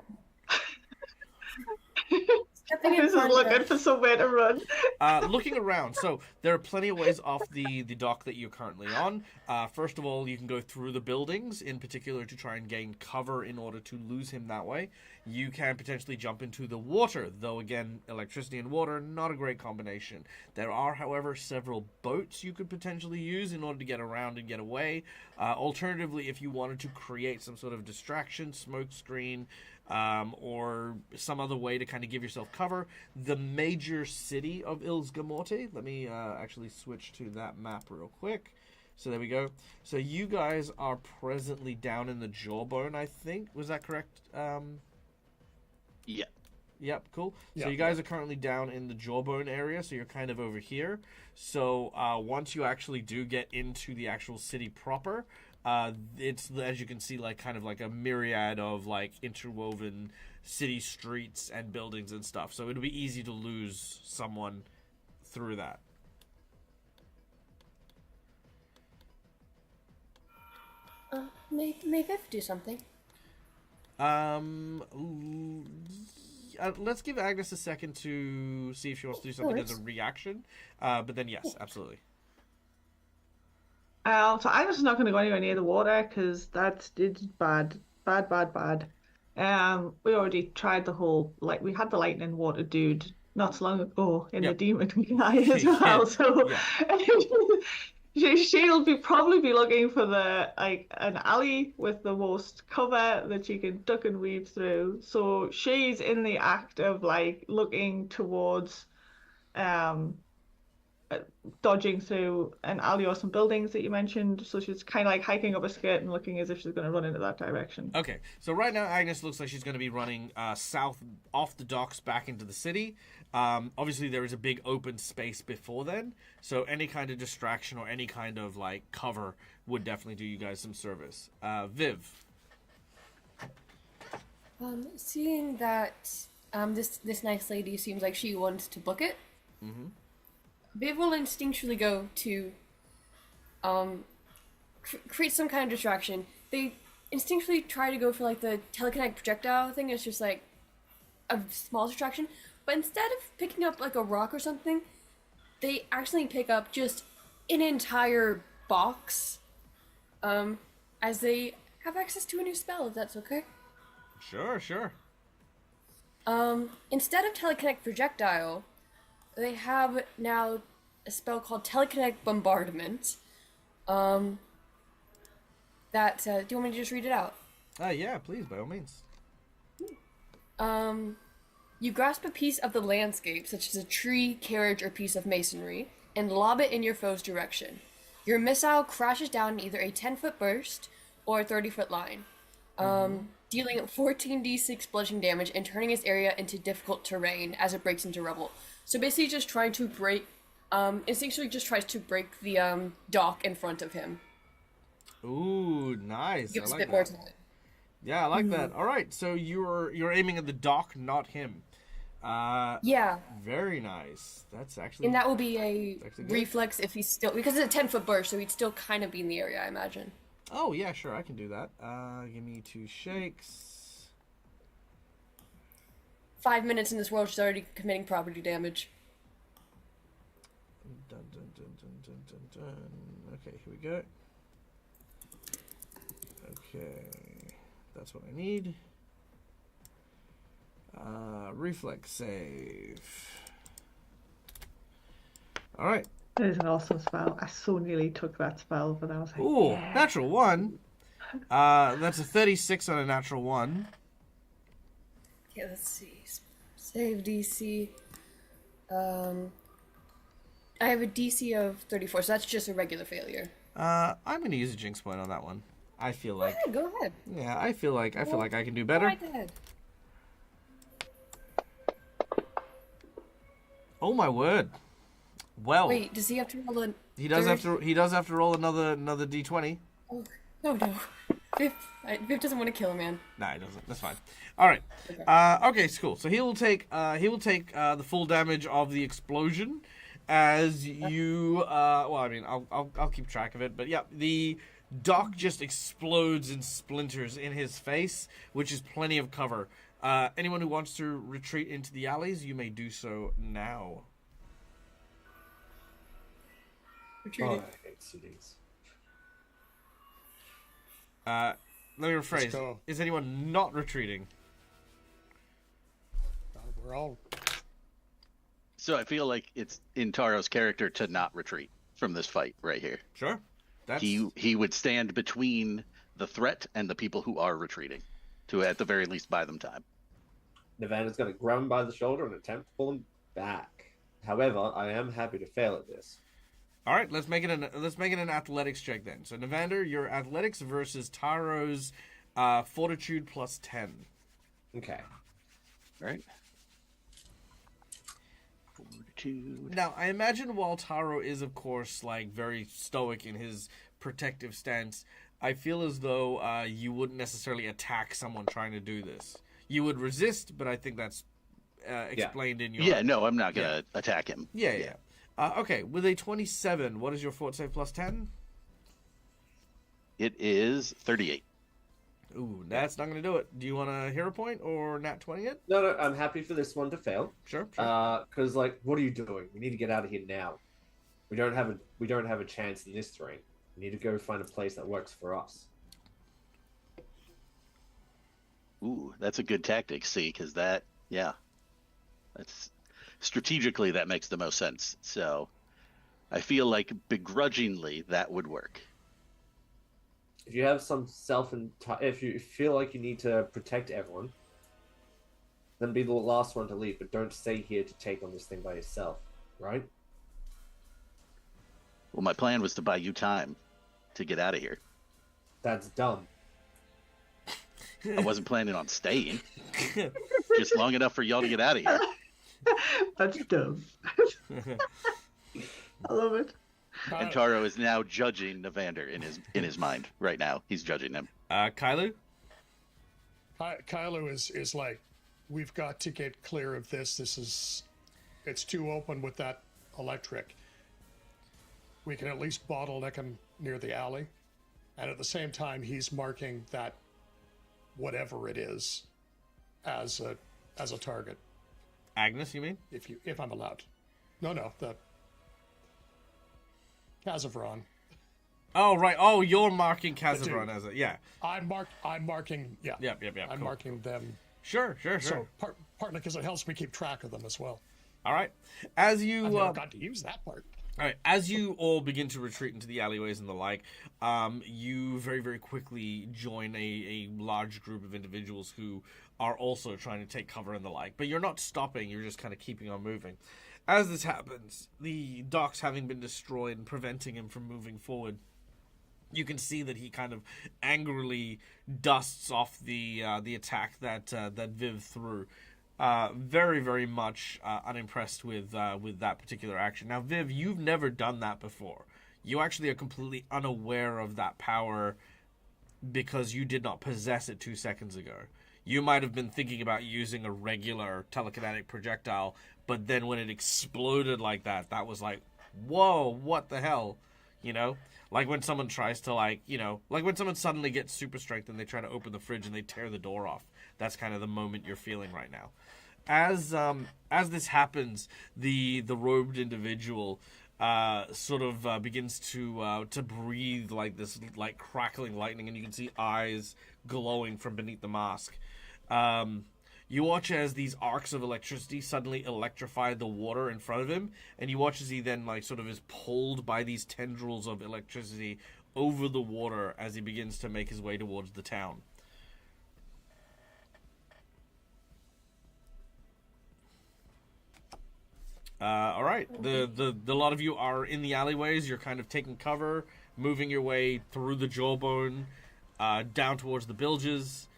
Stepping in Agnes is front. looking for somewhere to run. Looking around, so there are plenty of ways off the dock that you're currently on. First of all, you can go through the buildings, in particular to try and gain cover in order to lose him that way. You can potentially jump into the water, though again, electricity and water, not a great combination. There are, however, several boats you could potentially use in order to get around and get away. Alternatively, if you wanted to create some sort of distraction, smoke screen, or some other way to kind of give yourself cover, the major city of Ilsgamorte. Let me actually switch to that map real quick. So there we go. So you guys are presently down in the Jawbone, I think. Was that correct? Yeah. Yep, cool. Yeah. So you guys are currently down in the Jawbone area, so you're kind of over here. So once you actually do get into the actual city proper, it's, as you can see, kind of like a myriad of interwoven city streets and buildings and stuff. So it'll be easy to lose someone through that. May Viv do something? Let's give Agnes a second to see if she wants to do something as a reaction. But then, yes, absolutely. So Agnes is not going to go anywhere near the water because that's bad. We already tried the whole, we had the lightning water dude not so long ago in the demon guy as well. So she'll probably be looking for an alley with the most cover that she can duck and weave through. So she's in the act of looking towards a dodging through an alley or some buildings that you mentioned. So she's kind of like hiking up a skirt and looking as if she's going to run into that direction. Okay, so right now Agnes looks like she's going to be running south off the docks back into the city. Obviously, there is a big open space before then, so any kind of distraction or any kind of like cover would definitely do you guys some service. Viv. Seeing that this nice lady seems like she wants to book it, Viv will instinctually go to create some kind of distraction. They instinctually try to go for like the telekinetic projectile thing. It's just like a small distraction, but instead of picking up like a rock or something, they actually pick up just an entire box, as they have access to a new spell, if that's okay. Sure. Instead of telekinetic projectile, they have now a spell called telekinetic bombardment. Do you want me to just read it out? Yeah, please, by all means. You grasp a piece of the landscape, such as a tree, carriage, or piece of masonry, and lob it in your foe's direction. Your missile crashes down in either a 10-foot burst or a 30-foot line, dealing 14d6 bludgeoning damage and turning its area into difficult terrain as it breaks into rubble. So basically just trying to break, instinctually just tries to break the dock in front of him. Ooh, nice. Gives I a like bit more that. time. Yeah, I like that. All right, so you're aiming at the dock, not him. Yeah. Very nice. That's actually. And that will be a actually good. reflex if he's still, because it's a 10-foot burst, so he'd still kind of be in the area, I imagine. Oh yeah, sure, I can do that. Give me 2 shakes. 5 minutes in this world, she's already committing property damage. Dun, dun, dun, dun, dun, dun, dun. Okay, here we go. Okay, that's what I need. Reflex save. All right. That is an awesome spell. I so nearly took that spell, but I was like, Ooh, yeah. natural 1. That's a 36 on a natural 1. Okay, let's see. Save DC. I have a DC of 34, so that's just a regular failure. I'm gonna use a jinx point on that one. I feel like. Yeah, go ahead. Yeah, I feel like I can do better. Go ahead. Oh my word. Well, Wait, does he have to roll a... he does have to roll another d20. Oh no. Viv doesn't want to kill a man. Nah, he doesn't. That's fine. All right. Okay, it's cool. So he will take the full damage of the explosion as you. Well, I mean, I'll keep track of it. But yeah, the dock just explodes in splinters in his face, which is plenty of cover. Anyone who wants to retreat into the alleys, you may do so now. Retreating. Oh, I hate cities. Let me rephrase. Let's go. Is anyone not retreating? We're all. So I feel like it's in Taro's character to not retreat from this fight right here. Sure. That's... He would stand between the threat and the people who are retreating, to at the very least buy them time. Nevada's going to grab him by the shoulder and attempt to pull him back. However, I am happy to fail at this. All right, let's make it an athletics check then. So Navander, your athletics versus Taro's fortitude plus 10. Okay. All right. Fortitude. Now, I imagine while Taro is, of course, like very stoic in his protective stance, I feel as though you wouldn't necessarily attack someone trying to do this. You would resist, but I think that's explained in your... Yeah, no, I'm not going to attack him. Yeah. Okay, with a 27, what is your fort save plus 10? It is 38. Ooh, that's not going to do it. Do you want a hero point or nat 20 it? No, I'm happy for this one to fail. Sure. Because, like, what are you doing? We need to get out of here now. We don't have a chance in this terrain. We need to go find a place that works for us. Ooh, that's a good tactic, see, because that's strategically that makes the most sense. So I feel like begrudgingly that would work. If you have some if you feel like you need to protect everyone, then be the last one to leave, but don't stay here to take on this thing by yourself, right? Well, my plan was to buy you time to get out of here. That's dumb. I wasn't planning on staying. Just long enough for y'all to get out of here. That's dumb. I love it. And Taro is now judging Navander in his mind right now. He's judging him. Kylu? Kylo is like, we've got to get clear of this. It's too open with that electric. We can at least bottleneck him near the alley. And at the same time, he's marking that whatever it is as a target. Agnes, you mean? If I'm allowed. No, the Kazavron. Oh, right. Oh, you're marking Kazavron as a... Yeah. I'm marking... Yeah. Yep. I'm cool. marking them. Sure. So partly because it helps me keep track of them as well. All right. As you... I've never got to use that part. All right, as you all begin to retreat into the alleyways and the like, you very, very quickly join a large group of individuals who are also trying to take cover and the like. But you're not stopping, you're just kind of keeping on moving. As this happens, the docks having been destroyed and preventing him from moving forward, you can see that he kind of angrily dusts off the attack that Viv threw. Very, very much unimpressed with that particular action. Now, Viv, you've never done that before. You actually are completely unaware of that power because you did not possess it 2 seconds ago. You might have been thinking about using a regular telekinetic projectile, but then when it exploded like that, that was like, whoa, what the hell? You know? Like when someone tries to like when someone suddenly gets super strength and they try to open the fridge and they tear the door off. That's kind of the moment you're feeling right now. As this happens, the robed individual sort of begins to breathe like this, like crackling lightning, and you can see eyes glowing from beneath the mask. You watch as these arcs of electricity suddenly electrify the water in front of him, and you watch as he then like sort of is pulled by these tendrils of electricity over the water as he begins to make his way towards the town. All right. The lot of you are in the alleyways. You're kind of taking cover, moving your way through the jawbone, down towards the bilges.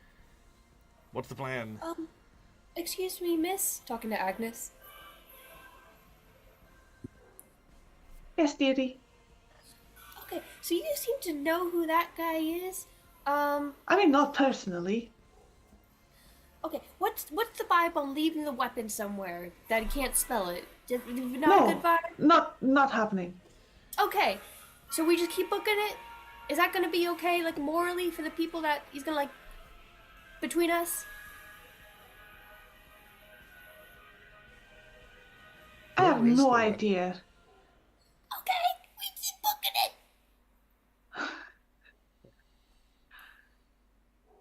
What's the plan? Excuse me, miss. Talking to Agnes. Yes, dearie. Okay, so you seem to know who that guy is. I mean, not personally. Okay, what's the vibe on leaving the weapon somewhere that he can't spell it? Not No, a good vibe? not happening. Okay, so we just keep booking it? Is that gonna be okay, like, morally for the people that he's gonna, like, between us? I have Where is no the idea. Okay, we keep booking it!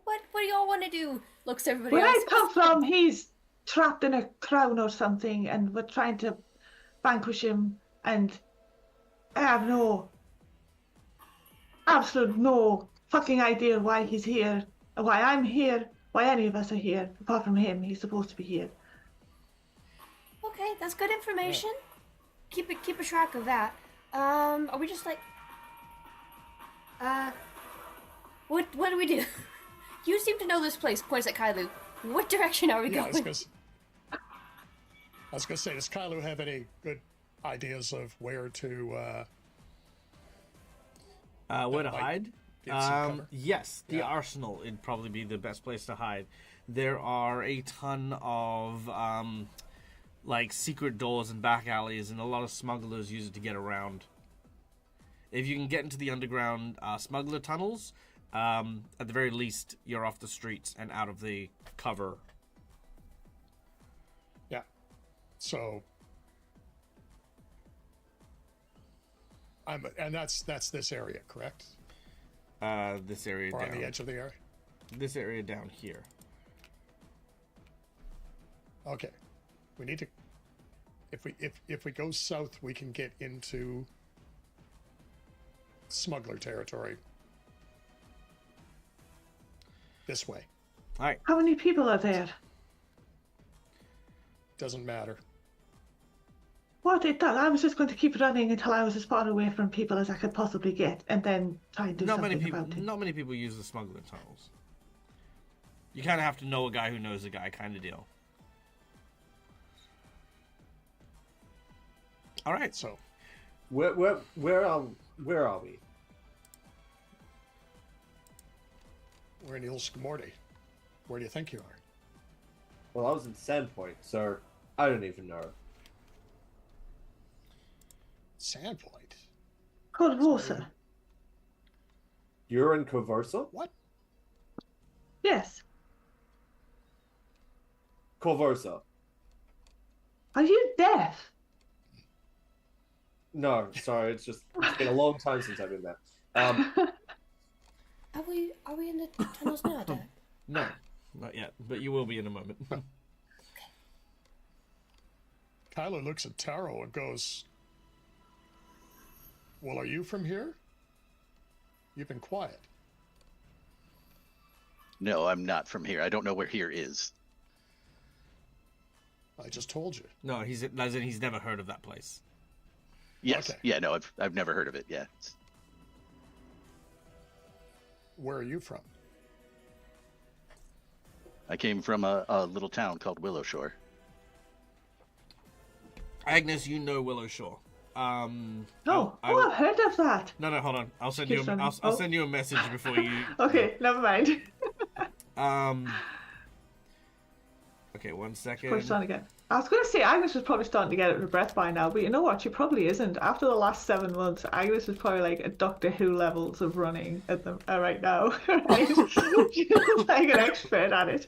What do y'all want to do? Looks to everybody Where else. I come from, he's trapped in a crown or something, and we're trying to vanquish him, and I have absolute no fucking idea why he's here, why I'm here, why any of us are here, apart from him. He's supposed to be here. Okay, that's good information. Keep a track of that. Are we just like, what do we do? You seem to know this place. Points at Kailu. What direction are we going? I was gonna say, does Kylo have any good ideas of where to hide? get some cover? Yes, the Yeah. arsenal would probably be the best place to hide. There are a ton of like secret doors and back alleys, and a lot of smugglers use it to get around. If you can get into the underground smuggler tunnels, at the very least, you're off the streets and out of the cover. Yeah. So and that's this area, correct? This area Or down. on the edge of the area? This area down here. Okay. We need to if we go south, we can get into smuggler territory. This way. All right. How many people are there? Doesn't matter. What it does, I was just going to keep running until I was as far away from people as I could possibly get, and then try and do Not many something people. about it. Not many people use the smuggling tunnels. You kind of have to know a guy who knows a guy, kind of deal. All right. So, Where are we? we're in Ilskamorty. Where do you think you are? Well, I was in Sandpoint, so I don't even know. Sandpoint. Corvosa. You're in Corvosa? What? Yes. Corvosa. Are you deaf? No, sorry, it's been a long time since I've been there. Are we in the tunnels now, Dad? No, not yet, but you will be in a moment. Kylo looks at Taro and goes, well, are you from here? You've been quiet. No, I'm not from here. I don't know where here is. I just told you. No, he's never heard of that place. Yes. Okay. Yeah, no, I've never heard of it. Yeah. Where are you from? I came from a little town called Willow Shore. Agnes, you know Willow Shore. No. I've heard of that. No, hold on. I'll send Keeps you. running. I'll send you a message before you. Okay, never mind. Okay, 1 second. Probably starting to get. I was going to say Agnes was probably starting to get out of breath by now, but you know what? She probably isn't. After the last 7 months, Agnes is probably like a Doctor Who levels of running at the right now. Right? She's like an expert at it.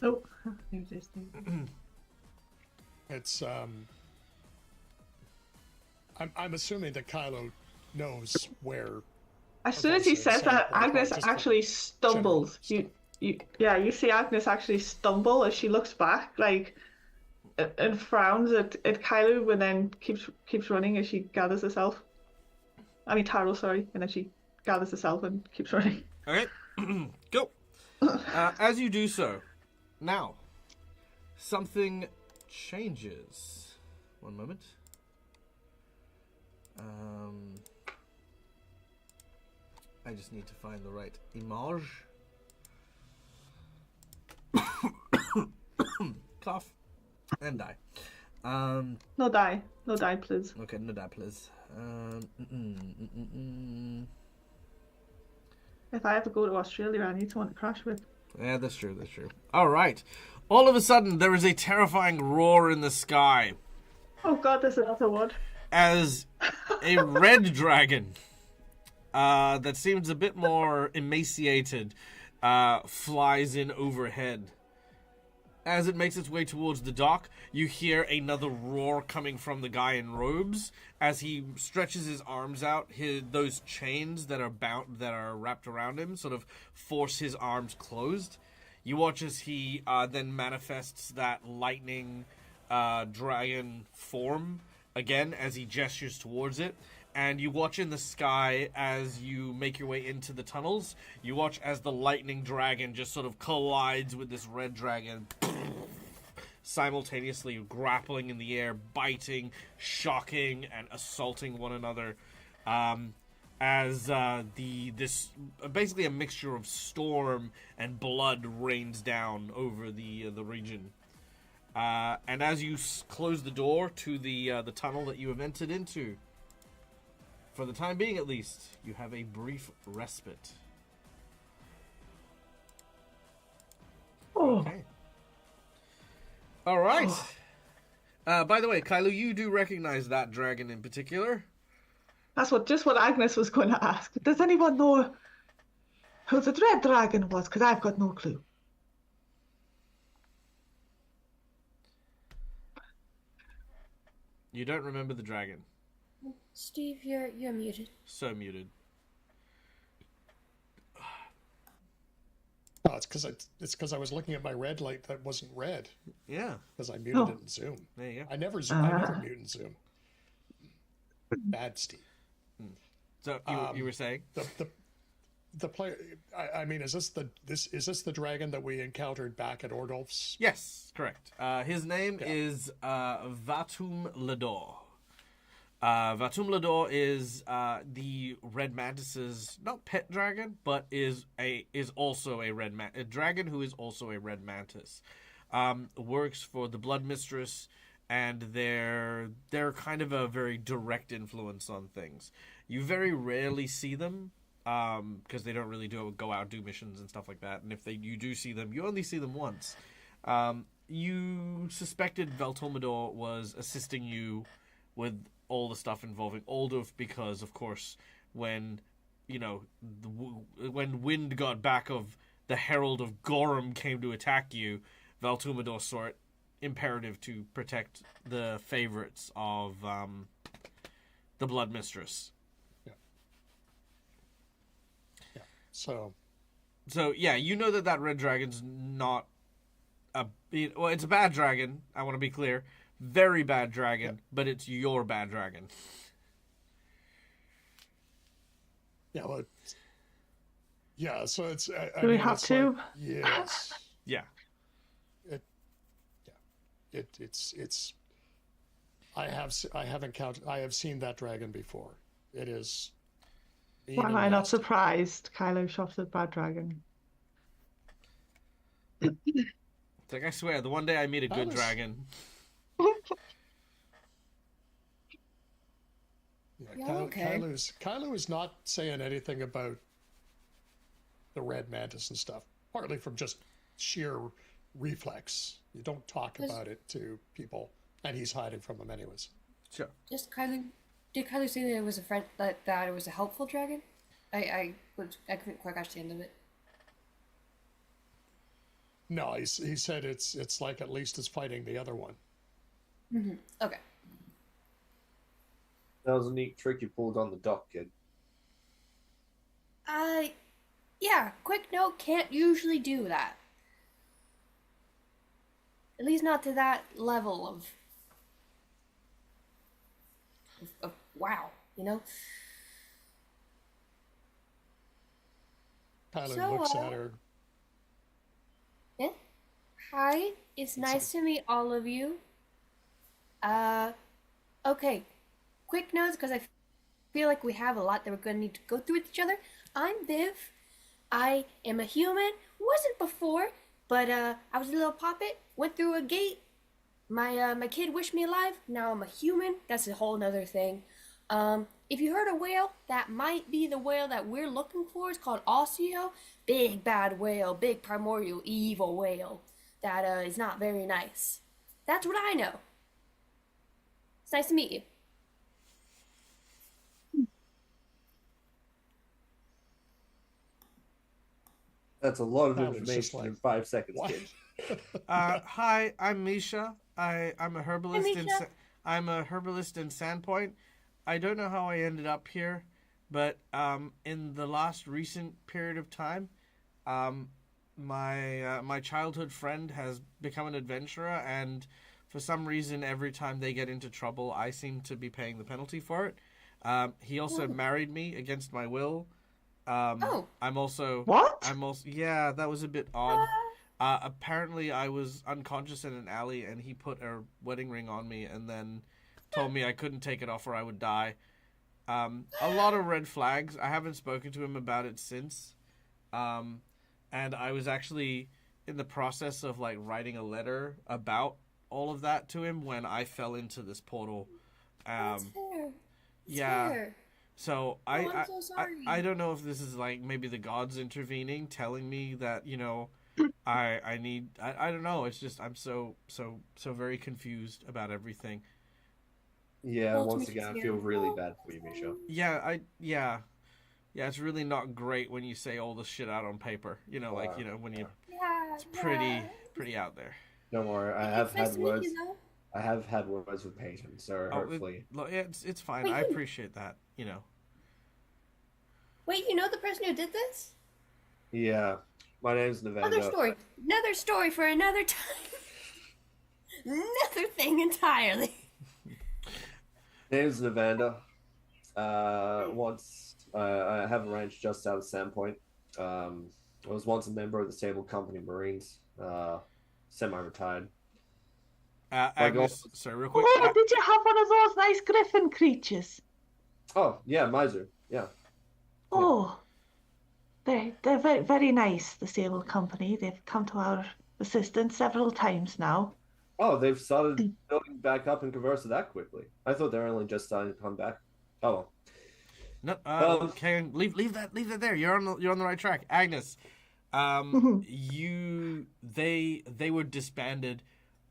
Oh, there's this thing. It's I'm assuming that Kylo knows where. As soon as he says that, Sandpoint, Agnes just actually stumbles. general You see Agnes actually stumble as she looks back, like, and frowns at Kylo, and then keeps running as she gathers herself. I mean Taro, sorry, and then she gathers herself and keeps running. Okay, go. As you do so, now something changes. One moment. I just need to find the right image. Cough and die. No die, please. Okay, no die, please. If I ever go to Australia, I need someone to crash with. Yeah, that's true. That's true. All right. All of a sudden, there is a terrifying roar in the sky Oh God, there's another one. as a red dragon that seems a bit more emaciated flies in overhead. As it makes its way towards the dock, you hear another roar coming from the guy in robes as he stretches his arms out. Those chains that are wrapped around him sort of force his arms closed. You watch as he then manifests that lightning dragon form again as he gestures towards it. And you watch in the sky as you make your way into the tunnels. You watch as the lightning dragon just sort of collides with this red dragon, simultaneously grappling in the air, biting, shocking, and assaulting one another. As this basically a mixture of storm and blood rains down over the region. And as you close the door to the tunnel that you have entered into, for the time being, at least, you have a brief respite. Oh. Okay. All right. By the way, Kylo, you do recognize that dragon in particular. That's what Agnes was going to ask. Does anyone know who the red dragon was? Because I've got no clue. You don't remember the dragon. Steve, you're muted. So muted. No, it's because I was looking at my red light that wasn't red Yeah. because I muted Oh. it in Zoom. There you go. I never mute in Zoom. Bad Steve. So you were saying? The player. I mean, is this the dragon that we encountered back at Ordolf's? Yes, correct. His name is Vatum Lador. Vatum Lador is the red mantis's not pet dragon, but is also a dragon who is also a red mantis. Works for the Blood Mistress, and they're kind of a very direct influence on things. You very rarely see them because they don't really go out do missions and stuff like that. And if you do see them, you only see them once. You suspected Valtomador was assisting you with all the stuff involving Olduf because, of course, when when wind got back of the Herald of Gorham came to attack you, Valtomador saw it imperative to protect the favorites of the Blood Mistress. So yeah, you know that red dragon's not it's a bad dragon. I want to be clear, very bad dragon, but it's your bad dragon. yeah, well, so it's. Do we have to? Yes. Yeah. It's. I have seen that dragon before. It is. Why am I not surprised? Kylo shot at bad dragon. It's like, I swear, the one day I meet a good dragon. Yeah, Kylo is not saying anything about the red mantis and stuff. Partly from just sheer reflex. You don't talk about it to people, and he's hiding from them anyways. Sure. Just Kylo. Did Kylo say that it was a friend that it was a helpful dragon? I couldn't quite catch the end of it. No, he said it's like at least as fighting the other one. Mm-hmm. Okay. That was a neat trick you pulled on the dock, kid. Yeah, quick note, can't usually do that. At least not to that level of wow, you know? Kylo looks at her. Yeah? Hi, it's nice to meet all of you. Okay. Quick notes, because I feel like we have a lot that we're going to need to go through with each other. I'm Viv. I am a human. Wasn't before, but I was a little puppet. Went through a gate. My kid wished me alive. Now I'm a human. That's a whole nother thing. If you heard a whale, that might be the whale that we're looking for. It's called Osseo. Big bad whale. Big primordial evil whale. That is not very nice. That's what I know. It's nice to meet you. That's a lot of That was just information like, in 5 seconds, what? kid. Hi, I'm Misha. I'm a herbalist Misha. I'm a herbalist in Sandpoint. I don't know how I ended up here, but in the last recent period of time, my childhood friend has become an adventurer, and for some reason, every time they get into trouble, I seem to be paying the penalty for it. He also married me against my will. I'm also What? yeah, that was a bit odd. Apparently I was unconscious in an alley and he put a wedding ring on me and then told me I couldn't take it off or I would die. A lot of red flags. I haven't spoken to him about it since. And I was actually in the process of like writing a letter about all of that to him when I fell into this portal. That's fair. It's yeah. fair. So I'm so sorry. I don't know if this is like maybe the gods intervening, telling me that I need I don't know. It's just I'm so very confused about everything. Yeah, Well, once to again, I me, feel it's really fair. bad for you, Misha. Yeah. It's really not great when you say all this shit out on paper. When you Yeah. it's pretty out there. Don't worry, I It's have nice had to meet words. you, though. I have had words with Peyton, so hopefully. It's fine. Wait, I you- appreciate that. Wait, you know the person who did this? Yeah, My name's Another Navanda. story. Another story for another time. Another thing entirely. Name's Navanda. Once I have a ranch just out of Sandpoint. I was once a member of the Stable Company Marines. Semi-retired. My goal. Agnes, sorry, real quick. Oh, did you have one of those nice griffin creatures? Oh yeah, Miser. Yeah. Oh, they're very, very nice, the Sable Company. They've come to our assistance several times now. Oh, they've started building back up and Conversa that quickly. I thought they were only just starting to come back. Oh well. No, okay, leave that there. You're on the right track, Agnes. They were disbanded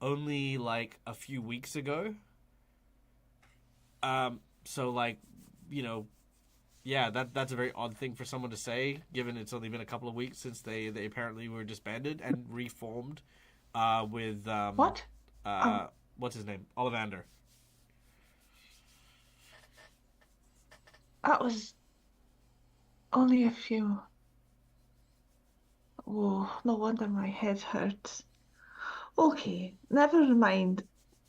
only like a few weeks ago. So like, yeah, that's a very odd thing for someone to say, given it's only been a couple of weeks since they apparently were disbanded and reformed, with What? what's his name, Ollivander. That was only a few. Oh, no wonder my head hurts. Okay, never mind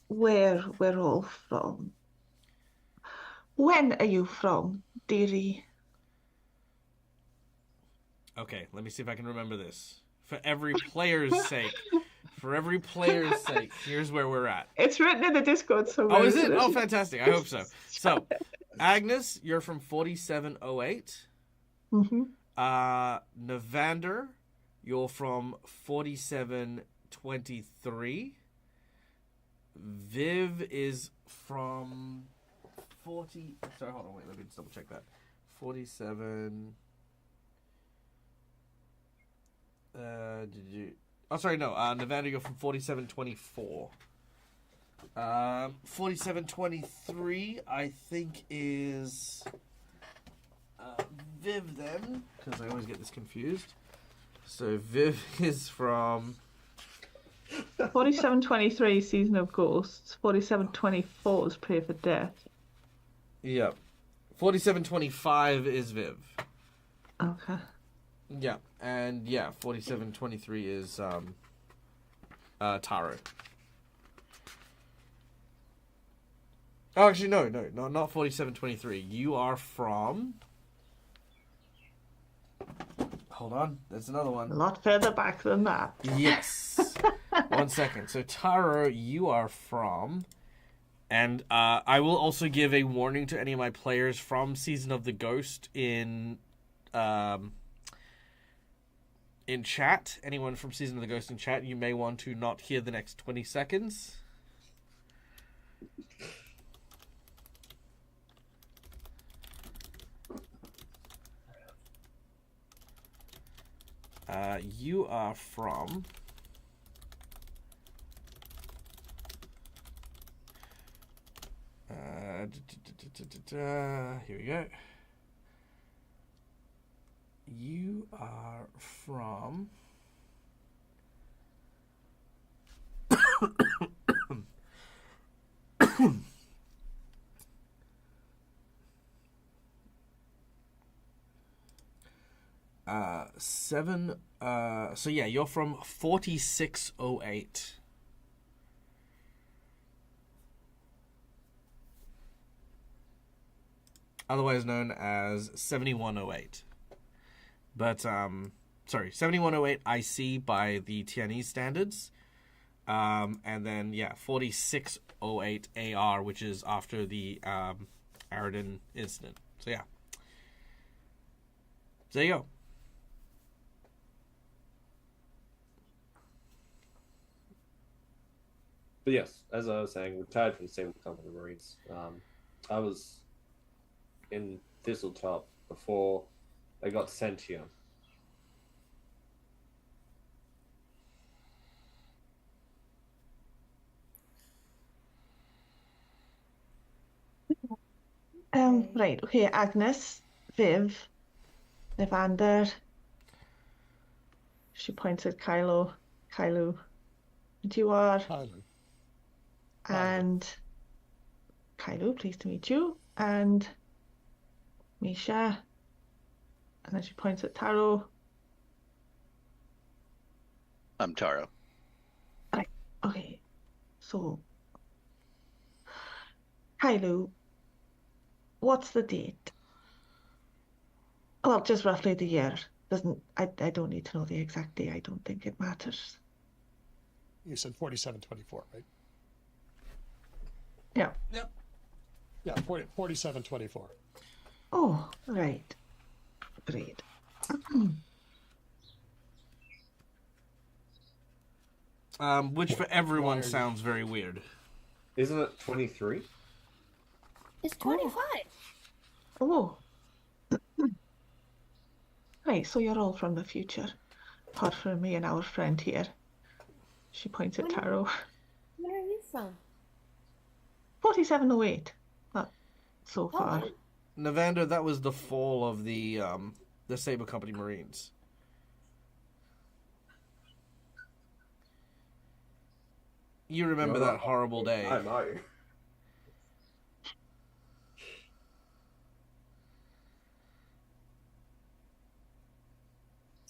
where we're all from. When are you from, dearie? Okay, let me see if I can remember this. For every player's sake, here's where we're at. It's written in the Discord somewhere. Oh, is it? isn't Oh, fantastic. I hope so. So, Agnes, you're from 4708. Mm-hmm. Navander, you're from 4723. Viv is from 40. Sorry, hold on, wait, let me just double check that. 47. Did you? Oh, sorry, no. Navander, you're from 4724. 4723, I think, is Viv then, because I always get this confused. So Viv is from 4723, Season of Ghosts. 4724 is Pray for Death. yeah, 4725 is Viv. Okay. Yeah, and yeah, 4723 is Taro. Oh, actually, no, not 4723. You are from. Hold on, there's another A one. lot further back than that. Yes. 1 second. So, Taro, you are from. And I will also give a warning to any of my players from Season of the Ghost in chat. Anyone from Season of the Ghost in chat, you may want to not hear the next 20 seconds. You are from. Here we go. You are from. So yeah, you're from 4608. Otherwise known as 7108. But, sorry, 7108 IC by the Tianese standards. And then, yeah, 4608 AR, which is after the Aridin incident. So, yeah. So there you go. But yes, as I was saying, retired from the Stable Company Marines. I was in Thistletop before they got sent here. Right, okay, Agnes, Viv, Evander. She points at Kylo. And you are. Tyler. And Kylo, pleased to meet you. And Misha. And then she points at Taro. I'm Taro. Right. Okay. So, Kylo, what's the date? Well, just roughly the year. I don't need to know the exact day. I don't think it matters. You said 4724, right? Yeah. Yep. Yeah, 4724. Oh, right. Great. Which for everyone Why are you- sounds very weird. Isn't it 23? It's 25. Oh. Right, so you're all from the future, apart from me and our friend here. She points at When- Taro. Where are you from? 4708. Not so Oh, far. wow. Navander, that was the fall of the Saber Company Marines. You remember You're that not- horrible day. I know.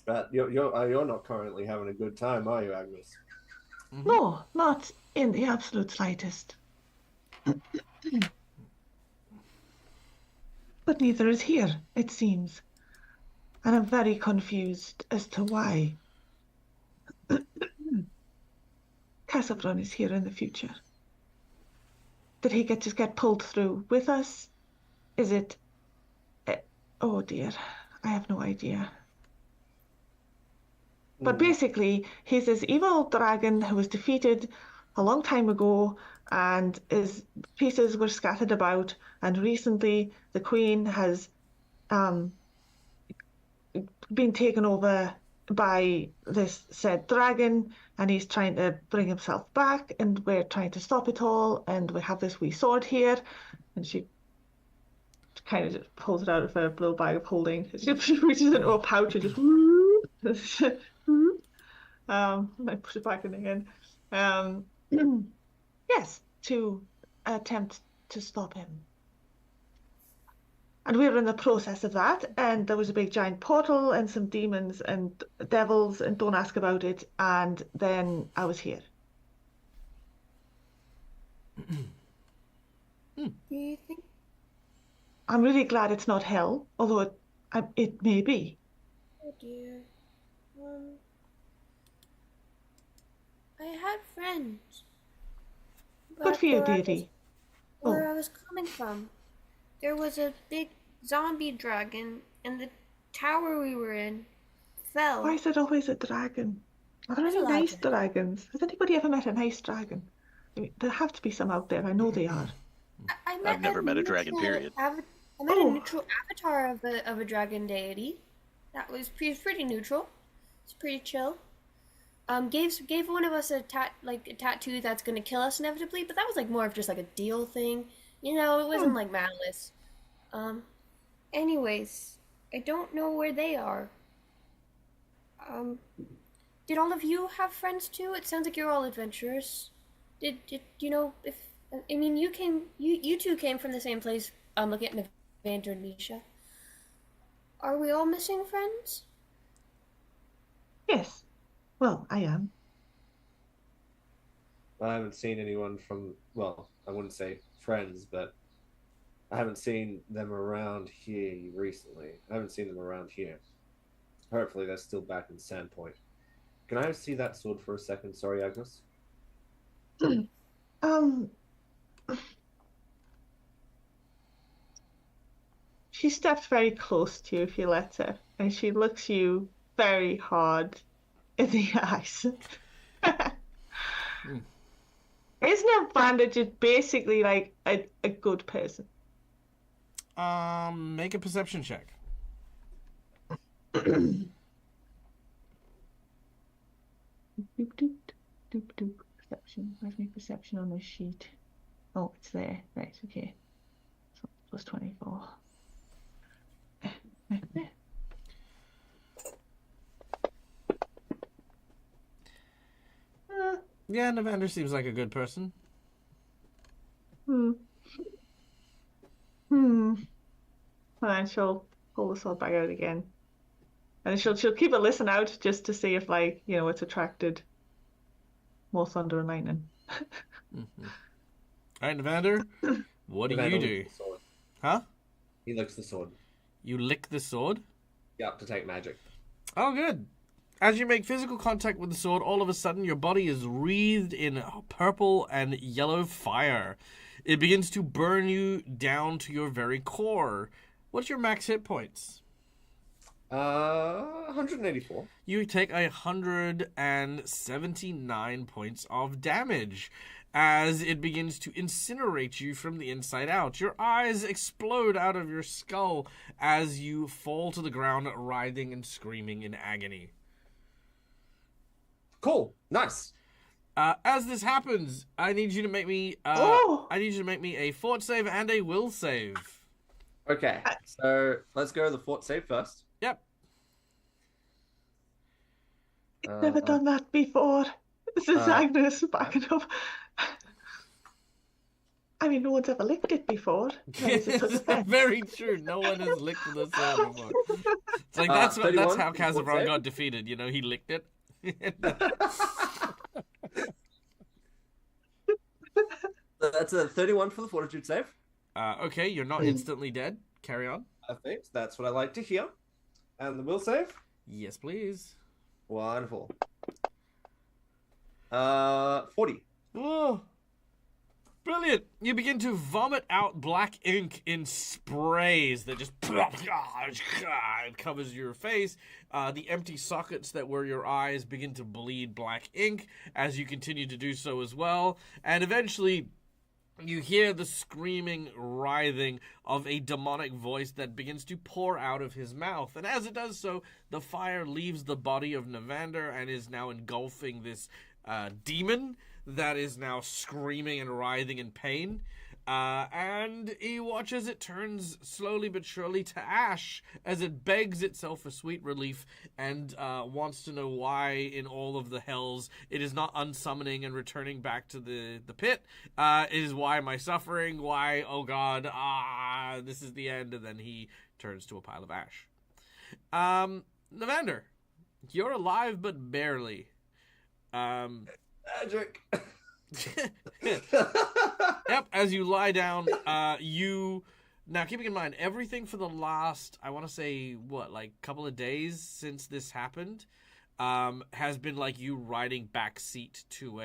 But you're not currently having a good time, are you, Agnes? No, not in the absolute slightest. But neither is here, it seems. And I'm very confused as to why. Casabron is here in the future. Did he just get pulled through with us? Is it... oh dear, I have no idea. But basically, he's this evil dragon who was defeated a long time ago, and his pieces were scattered about. And recently, the queen has been taken over by this said dragon, and he's trying to bring himself back, and we're trying to stop it all. And we have this wee sword here, and she kind of just pulls it out of her little bag of holding. She reaches into a pouch and just and I put it back in again. Yes, to attempt to stop him. And we were in the process of that, and there was a big giant portal and some demons and devils, and don't ask about it. And then I was here. Do you think? I'm really glad it's not hell, although it may be. Oh dear. I had friends. Good But for you, where I was- dearie. Where Oh. I was coming from, there was a big zombie dragon, and the tower we were in fell. Why is it always a dragon? Are there There's any a lot of nice dragons? Has anybody ever met a nice dragon? I mean, there have to be some out there. I know they are. I met I've never met a dragon, neutral period. I met Oh. a neutral avatar of a dragon deity. That was pretty neutral. It's pretty chill. Gave one of us a tattoo that's gonna kill us inevitably, but that was like more of just like a deal thing. You know, it wasn't like malice. Anyways, I don't know where they are. Did all of you have friends too? It sounds like you're all adventurers. Did you know if I mean you two came from the same place, looking at Navander and Misha. Are we all missing friends? Yes. Well, I am. I haven't seen anyone from, well, I wouldn't say friends, but I haven't seen them around here recently. I haven't seen them around here. Hopefully they're still back in Sandpoint. Can I see that sword for a second? Sorry, Agnes. She steps very close to you if you let her, and she looks you very hard in the eyes. Isn't a bandage basically like a good person? Make a perception check. Doop, doop, doop, doop. Perception. Where's my perception on this sheet? Oh, it's there. Right, okay. So plus 24. Yeah, Navander seems like a good person. And she'll pull the sword back out again. And she'll keep a listen out just to see if like, it's attracted more thunder and lightning. Mm-hmm. All right, Evander, what do Evander you licks do? the sword. Huh? He licks the sword. You lick the sword? Yep, to take magic. Oh, good. As you make physical contact with the sword, all of a sudden your body is wreathed in purple and yellow fire. It begins to burn you down to your very core. What's your max hit points? 184. You take 179 points of damage as it begins to incinerate you from the inside out. Your eyes explode out of your skull as you fall to the ground, writhing and screaming in agony. Cool. Nice. As this happens, I need you to make me. Oh! I need you to make me a fort save and a will save. Okay, so let's go to the fort save first. Yep. I've never done that before. This is Agnes backing up. I mean, no one's ever licked it before. It's very true. No one has licked the sword before. It's like that's how Kazavran got defeated. He licked it. That's a 31 for the fortitude save. Okay, you're not instantly dead. Carry on. Perfect. That's what I like to hear. And the will save? Yes, please. Wonderful. 40. Oh, brilliant. You begin to vomit out black ink in sprays that just covers your face. The empty sockets that were your eyes begin to bleed black ink as you continue to do so as well. And eventually, you hear the screaming, writhing of a demonic voice that begins to pour out of his mouth. And as it does so, the fire leaves the body of Navander and is now engulfing this demon that is now screaming and writhing in pain. And he watches it turns slowly but surely to ash as it begs itself for sweet relief and wants to know why in all of the hells it is not unsummoning and returning back to the pit. It is why am I suffering? Why, oh God, this is the end. And then he turns to a pile of ash. Navander, you're alive but barely. Magic. Yep, as you lie down, now keeping in mind everything for the last, I want to say, couple of days since this happened, has been like you riding backseat to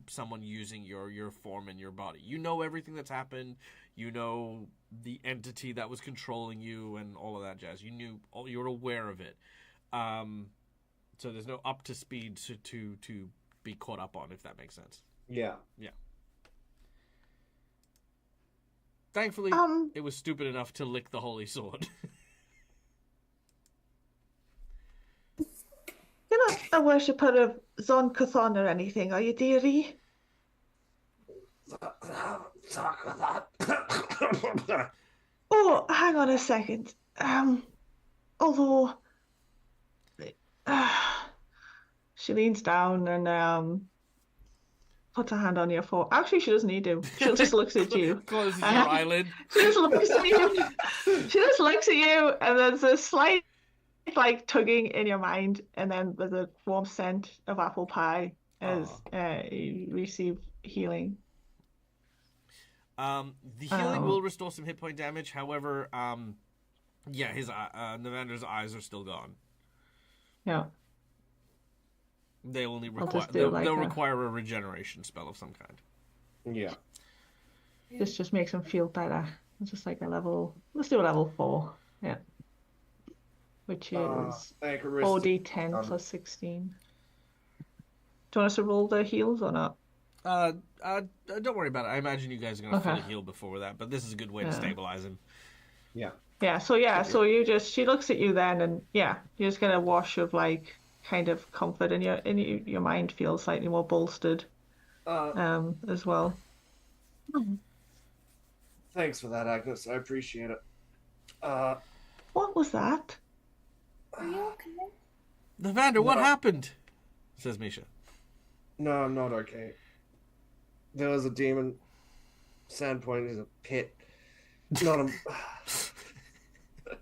someone using your form in your body. You know everything that's happened. You know the entity that was controlling you and all of that jazz. You're aware of it. So there's no up to speed to be caught up on, if that makes sense. Yeah. Thankfully, it was stupid enough to lick the holy sword. You're not a worshipper of Zon Cathon or anything, are you, dearie? Oh, hang on a second. Although she leans down and puts her hand on your forehead. Actually, she doesn't need to. She just looks at you. Closes your eyelid. She just looks at you. She just looks at you, and there's a slight tugging in your mind, and then there's a warm scent of apple pie as you receive healing. The healing will restore some hit point damage. However, his Navander's eyes are still gone. Yeah. They only require they'll require a regeneration spell of some kind. Yeah. This just makes him feel better. It's just like a level. Let's do a level 4. Yeah. Which is 4d10 plus 16. Do you want us to roll the heals or not? Don't worry about it. I imagine you guys are gonna fully heal before that, but this is a good way to stabilize him. Yeah. Yeah. So she looks at you then, and you just get a wash of kind of comfort, and your mind feels slightly more bolstered, as well. Thanks for that, Agnes. I appreciate it. What was that? Are you okay? Navander, what happened? Says Misha. No, I'm not okay. There was a demon. Sandpoint is a pit. Not a.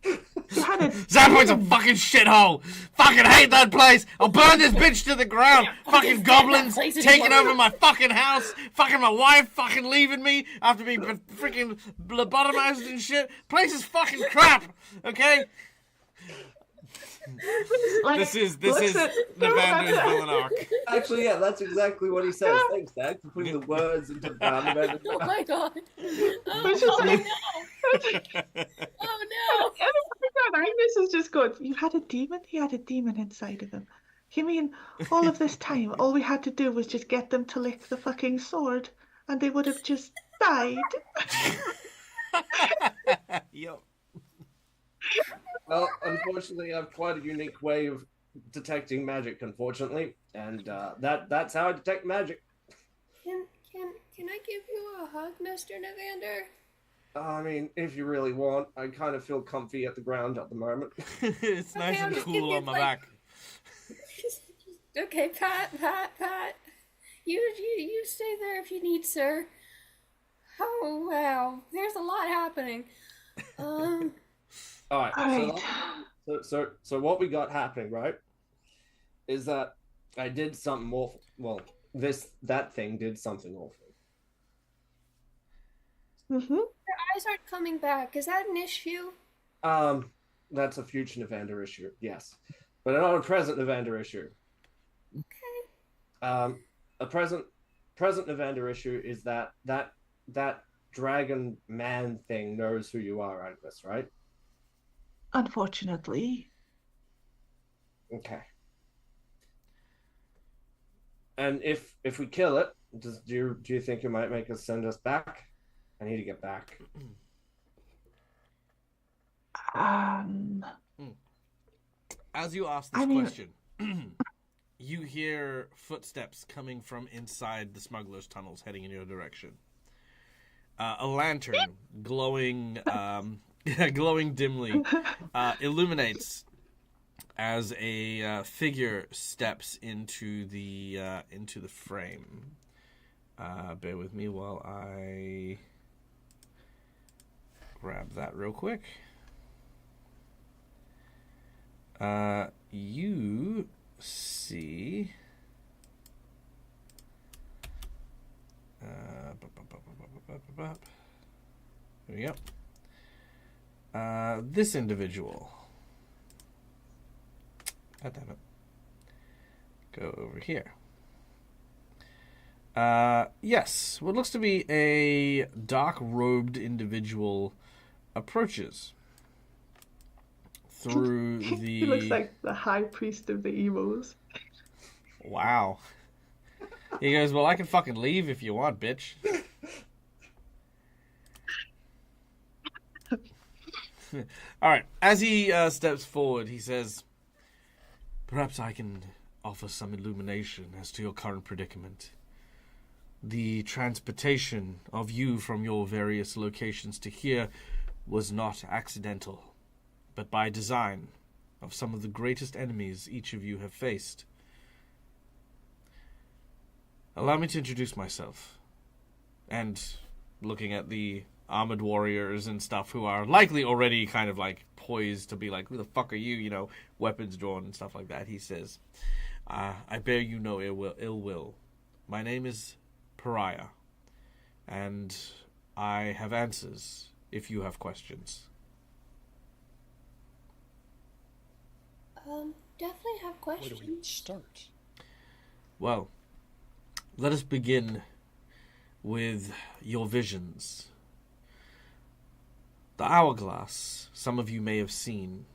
You had Zandpoint's a fucking shithole. Fucking hate that place. I'll burn this bitch to the ground. Fucking goblins taking over my fucking house. Fucking my wife fucking leaving me after being freaking lobotomized and shit. Place is fucking crap. Okay? Like, This is listen, Navander's villain arc. Actually, yeah, that's exactly what he says. Thanks, Dad, for putting the words into Navander's Oh my god. Which is like- Oh no. Agnes is just good. You had a demon? He had a demon inside of him. You mean all of this time, all we had to do was just get them to lick the fucking sword, and they would have just died? Yep. Well, unfortunately, I have quite a unique way of detecting magic, unfortunately, and that's how I detect magic. Can I give you a hug, Mr. Navander? I mean, if you really want, I kind of feel comfy at the ground at the moment. It's nice I'll and just cool give you, on my like- back. Okay, Pat. You stay there if you need, sir. Oh wow, there's a lot happening. All right. Alright. So what we got happening, right, is that I did something awful. Well, that thing did something awful. Mm-hmm. Your eyes aren't coming back. Is that an issue? That's a future Navander issue, yes, but not a present Navander issue. Okay. A present Navander issue is that dragon man thing knows who you are, Agnes, right? Unfortunately. Okay. And if we kill it, do you think it might make us send us back? I need to get back. As you ask this question, you hear footsteps coming from inside the smuggler's tunnels heading in your direction. A lantern glowing glowing dimly illuminates as a figure steps into the frame. Bear with me while I grab that real quick. You see here we go. This individual. God damn it. Go over here. Yes, what looks to be a dark-robed individual approaches through the... He looks like the high priest of the emos. Wow. He goes, well, I can fucking leave if you want, bitch. Alright, as he steps forward, he says, perhaps I can offer some illumination as to your current predicament. The transportation of you from your various locations to here was not accidental, but by design of some of the greatest enemies each of you have faced. Allow me to introduce myself. And looking at the armored warriors and stuff who are likely already kind of like poised to be like, who the fuck are you? You know, weapons drawn and stuff like that. He says, I bear you no ill will. My name is Pariah, and I have answers if you have questions. Definitely have Where questions. do we start? Well, let us begin with your visions. The hourglass, some of you may have seen.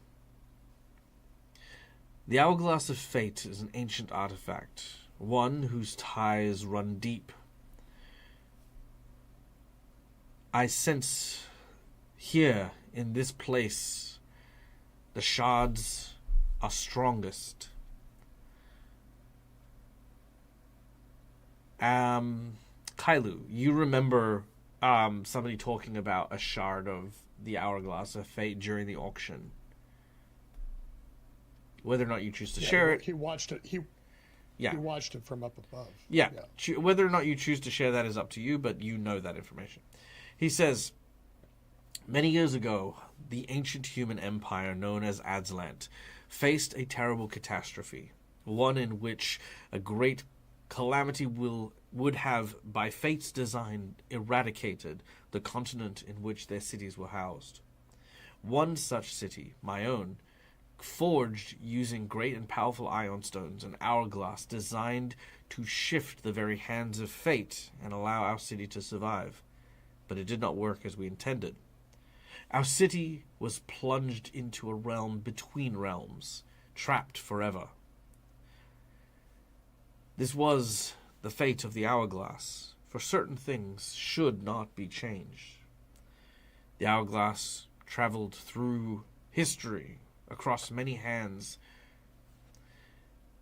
The hourglass of fate is an ancient artifact, one whose ties run deep. I sense here in this place the shards are strongest. Kailu, you remember somebody talking about a shard of the hourglass of fate during the auction. Whether or not you choose to share it. He watched it. He watched it from up above. Yeah. Whether or not you choose to share that is up to you, but you know that information. He says, Many years ago, the ancient human empire known as Adslant faced a terrible catastrophe, one in which a great calamity would have, by fate's design, eradicated the continent in which their cities were housed. One such city, my own, forged using great and powerful ion stones and hourglass designed to shift the very hands of fate and allow our city to survive. But it did not work as we intended. Our city was plunged into a realm between realms, trapped forever. This was the fate of the hourglass, for certain things should not be changed. The hourglass traveled through history, across many hands,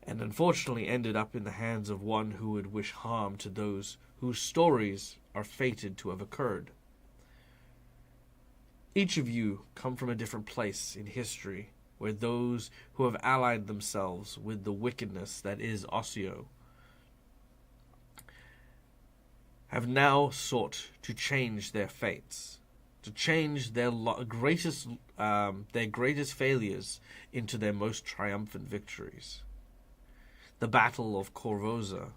and unfortunately ended up in the hands of one who would wish harm to those whose stories are fated to have occurred. Each of you come from a different place in history, where those who have allied themselves with the wickedness that is Osseo have now sought to change their fates, to change their greatest failures into their most triumphant victories. The Battle of Corvosa.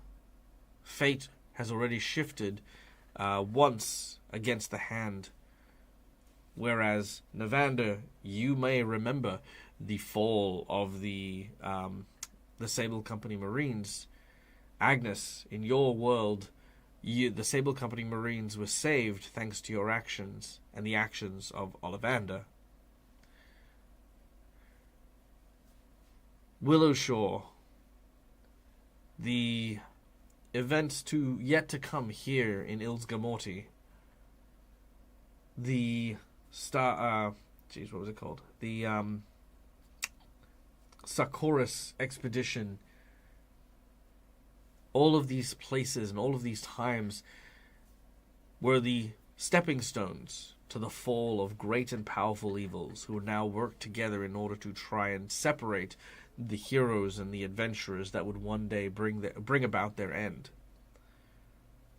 Fate has already shifted once against the hand, whereas Navander, you may remember the fall of the Sable Company Marines. Agnes, in your world, the Sable Company Marines were saved thanks to your actions and the actions of Ollivander. Willowshore, the events yet to come here in Ilsgamorti, the what was it called? The Sarkoris expedition. All of these places and all of these times were the stepping stones to the fall of great and powerful evils who now work together in order to try and separate the heroes and the adventurers that would one day bring about their end.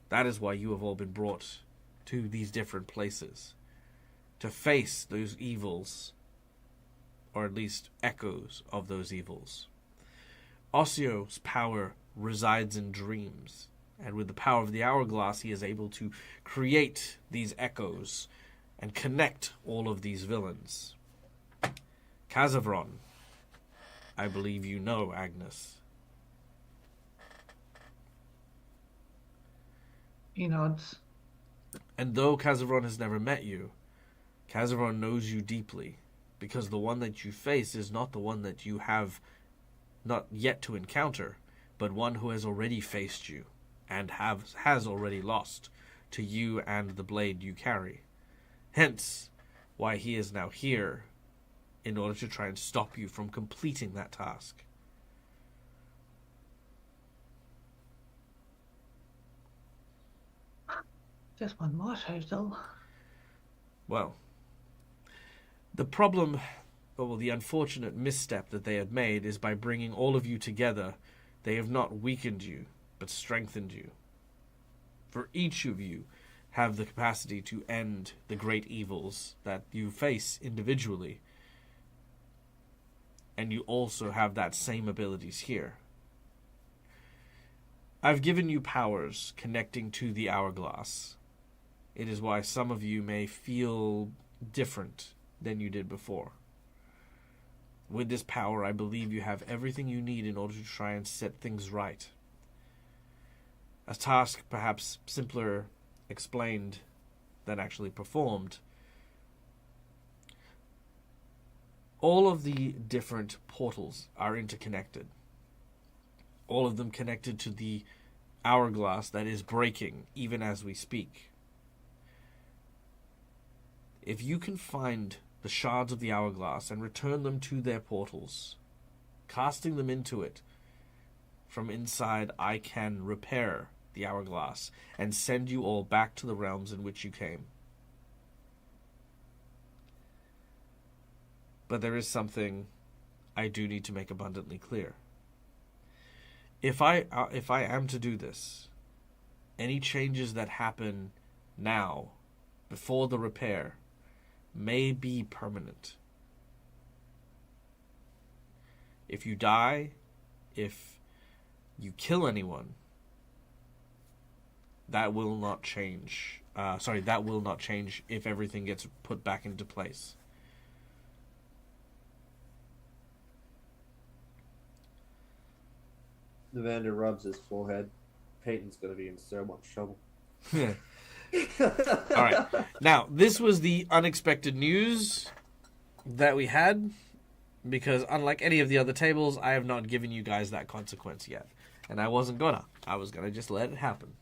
That is why you have all been brought to these different places, to face those evils, or at least echoes of those evils. Osseo's power resides in dreams, and with the power of the hourglass he is able to create these echoes and connect all of these villains. Kazavron, I believe you know Agnes. He nods. And though Kazavron has never met you, Kazavron knows you deeply, because the one that you face is not the one that you have not yet to encounter, but one who has already faced you, and has already lost to you and the blade you carry. Hence, why he is now here, in order to try and stop you from completing that task. Just one more though. Well, the problem, or the unfortunate misstep that they had made is by bringing all of you together, they have not weakened you, but strengthened you. For each of you have the capacity to end the great evils that you face individually, and you also have that same abilities here. I've given you powers connecting to the hourglass. It is why some of you may feel different than you did before. With this power, I believe you have everything you need in order to try and set things right. A task perhaps simpler explained than actually performed. All of the different portals are interconnected. All of them connected to the hourglass that is breaking even as we speak. If you can find the shards of the hourglass and return them to their portals, casting them into it, from inside I can repair the hourglass and send you all back to the realms in which you came. But there is something I do need to make abundantly clear. If I am to do this, any changes that happen now, before the repair, may be permanent. If you die, if you kill anyone, that will not change. That will not change if everything gets put back into place. Evander rubs his forehead. Peyton's going to be in so much trouble. All right. Now, this was the unexpected news that we had, because unlike any of the other tables, I have not given you guys that consequence yet. And I wasn't gonna. I was gonna just let it happen.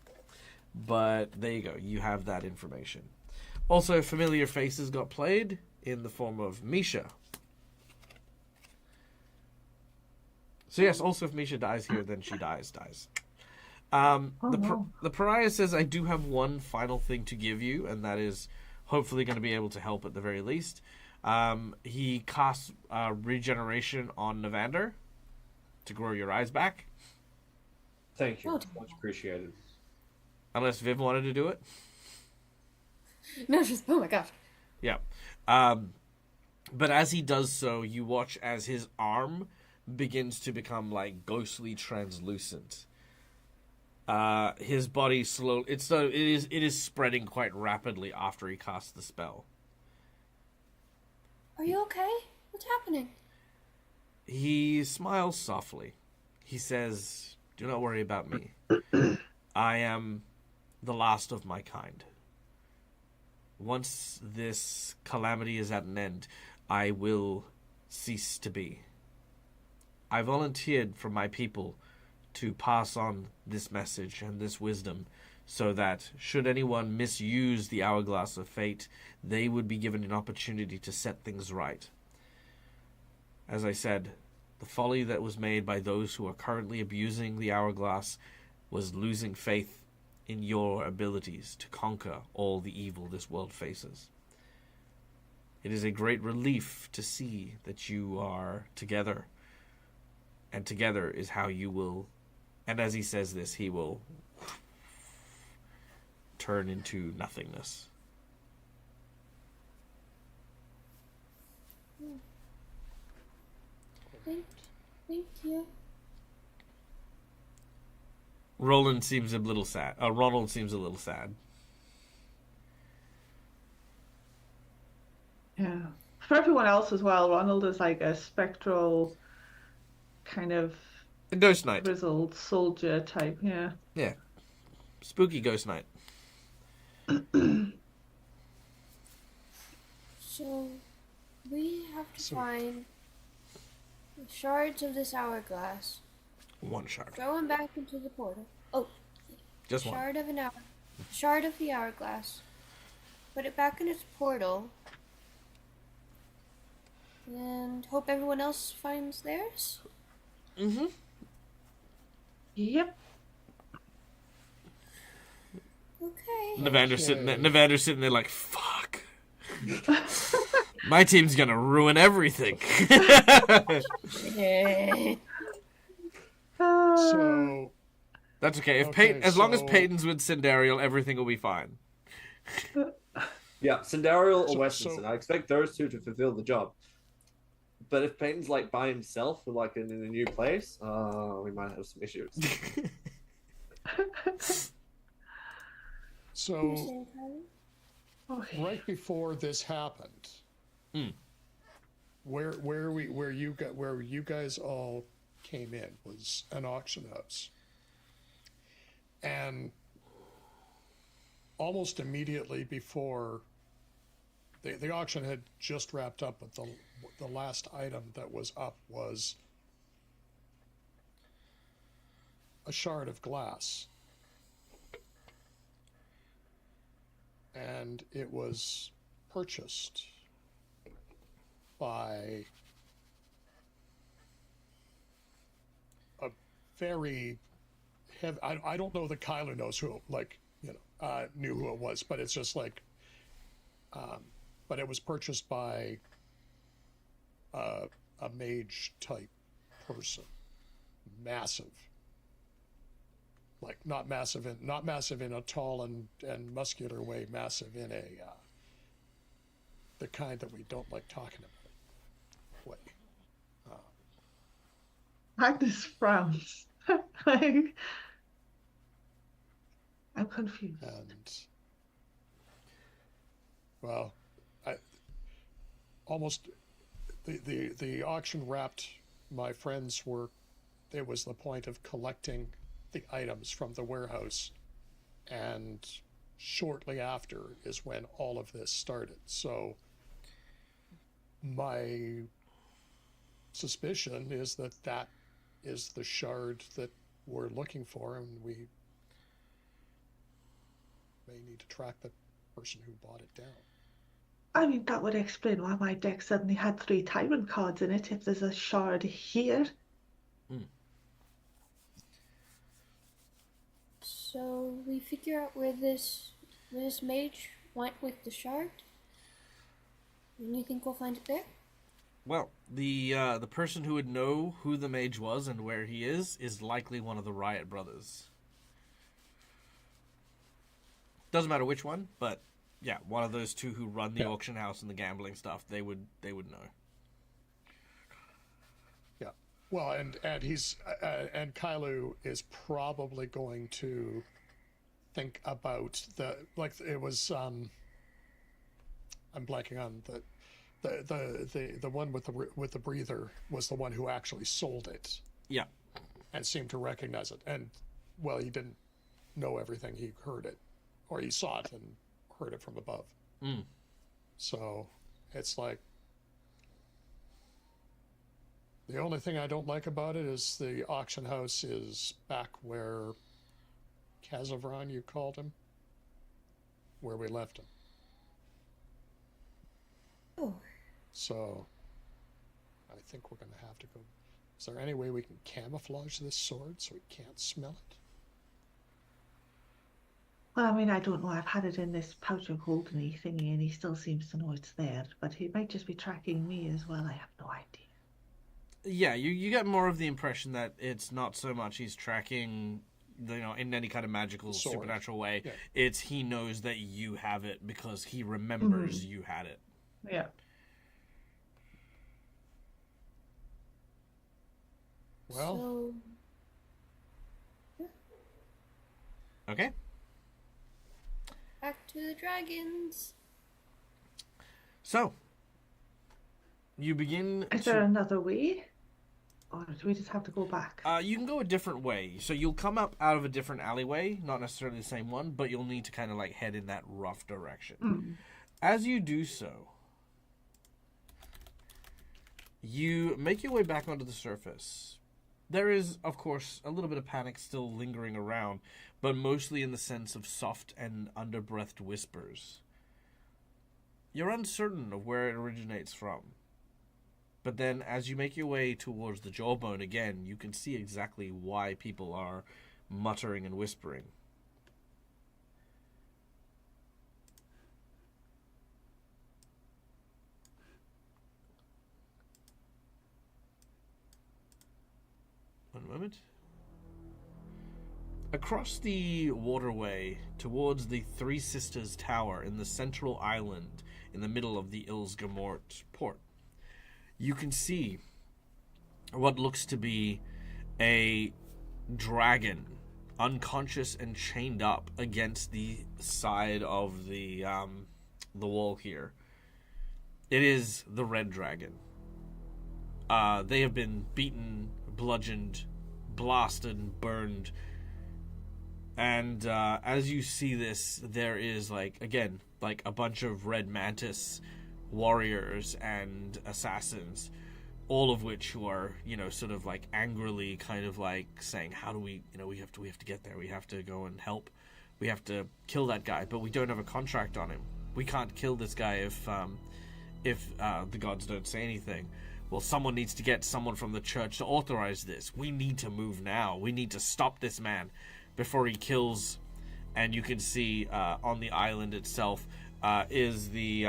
But there you go. You have that information. Also, familiar faces got played in the form of Misha. So yes, also if Misha dies here, then she dies. The pariah says, I do have one final thing to give you, and that is hopefully going to be able to help at the very least. He casts regeneration on Navander to grow your eyes back. Thank you. Much appreciated. Unless Viv wanted to do it. No, just, oh my gosh. Yeah. But as he does so, you watch as his arm begins to become like ghostly translucent. His body it is spreading quite rapidly after he casts the spell. Are you okay? What's happening? He smiles softly. He says, "Do not worry about me. I am the last of my kind. Once this calamity is at an end, I will cease to be. I volunteered for my people to pass on this message and this wisdom, so that should anyone misuse the hourglass of fate, they would be given an opportunity to set things right. As I said, the folly that was made by those who are currently abusing the hourglass was losing faith in your abilities to conquer all the evil this world faces. It is a great relief to see that you are together, and together is how you will," and as he says this, he will turn into nothingness. Thank you. Ronald seems a little sad. Yeah. For everyone else as well, Ronald is like a spectral kind of A ghost knight. grizzled soldier type, yeah. Yeah. Spooky ghost knight. So, we have to find the shards of this hourglass, One shard. throw them back into the portal. Oh, Just one. Shard of the hourglass. Put it back in its portal. And hope everyone else finds theirs? Mm-hmm. Yep. Okay. Navander's sitting there like, fuck. My team's gonna ruin everything. So That's okay. If Okay, as long as so- Peyton's with Sindariel, everything will be fine. Yeah, Sindariel or So- Westonson. I expect those two to fulfill the job. But if Peyton's like by himself or like in a new place, we might have some issues. So Okay. right before this happened, Mm. where you guys all came in was an auction house, and almost immediately before the auction had just wrapped up, but the last item that was up was a shard of glass. And it was purchased by a very heavy, I don't know that Kyler knows who, knew who it was, but it's just like, but it was purchased by a mage type person. Massive. Like not massive in a tall and muscular way, massive in the kind that we don't like talking about. Way. Agnes frowns. Like, I'm confused. And well, I almost the auction wrapped. My friends were. It was the point of collecting the items from the warehouse, and shortly after is when all of this started. So my suspicion is that that is the shard that we're looking for, and we may need to track the person who bought it down. I mean, that would explain why my deck suddenly had 3 tyrant cards in it if there's a shard here. So we figure out where this mage went with the shard. And you think we'll find it there? Well, the person who would know who the mage was and where he is likely one of the Riot brothers. Doesn't matter which one, but yeah, one of those two who run the auction house and the gambling stuff. They would know. Yeah. Well, and he's and Kailu is probably going to think about it was I'm blanking on the one with the breather was the one who actually sold it. Yeah. And seemed to recognize it. And well, he didn't know everything. He heard it, or he saw it and heard it from above. So it's like the only thing I don't like about it is the auction house is back where Kazavran, you called him, where we left him. Oh. So I think we're going to have to go. Is there any way we can camouflage this sword so we can't smell it? Well, I mean, I don't know. I've had it in this pouch of goldeny thingy, and he still seems to know it's there. But he might just be tracking me as well. I have no idea. Yeah, you get more of the impression that it's not so much he's tracking, in any kind of magical, supernatural way. Yeah. It's he knows that you have it because he remembers you had it. Yeah. Well. So... Okay. Back to the dragons. So, you begin. Is there another way? Or do we just have to go back? You can go a different way. So you'll come up out of a different alleyway, not necessarily the same one, but you'll need to kind of head in that rough direction. As you do so, you make your way back onto the surface. There is, of course, a little bit of panic still lingering around, but mostly in the sense of soft and under-breathed whispers. You're uncertain of where it originates from. But then, as you make your way towards the jawbone again, you can see exactly why people are muttering and whispering. One moment. Across the waterway towards the Three Sisters Tower in the central island in the middle of the Ilsgamort port, you can see what looks to be a dragon unconscious and chained up against the side of the wall here. It is the Red Dragon. They have been beaten, bludgeoned, blasted, burned. And as you see this, there is, a bunch of Red Mantis warriors and assassins, all of which who are, angrily saying, how do we have to get there. We have to go and help. We have to kill that guy, but we don't have a contract on him. We can't kill this guy if the gods don't say anything. Well, someone needs to get someone from the church to authorize this. We need to move now. We need to stop this man before he kills. And you can see on the island itself is the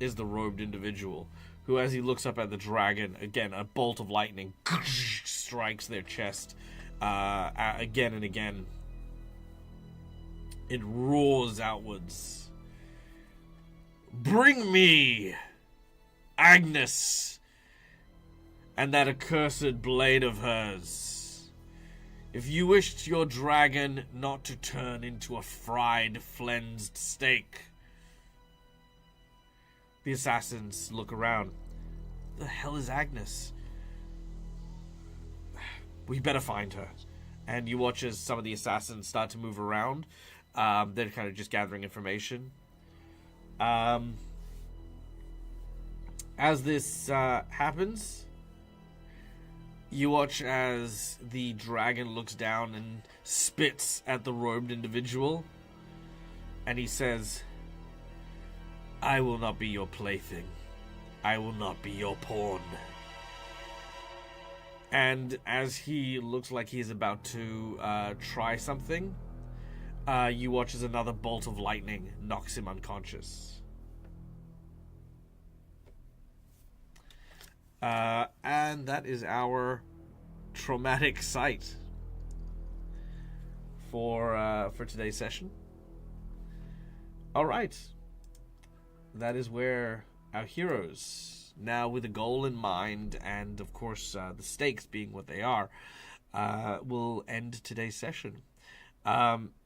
robed individual who, as he looks up at the dragon, again, a bolt of lightning strikes their chest again and again. It roars outwards. Bring me Agnes and that accursed blade of hers. If you wished your dragon not to turn into a fried, flensed steak. The assassins look around. The hell is Agnes? We better find her. And you watch as some of the assassins start to move around. They're kind of just gathering information. As this happens, you watch as the dragon looks down and spits at the robed individual. And he says, I will not be your plaything. I will not be your pawn. And as he looks like he's about to try something, you watch as another bolt of lightning knocks him unconscious. And that is our traumatic sight for today's session. All right. That is where our heroes, now with a goal in mind, and of course the stakes being what they are, will end today's session.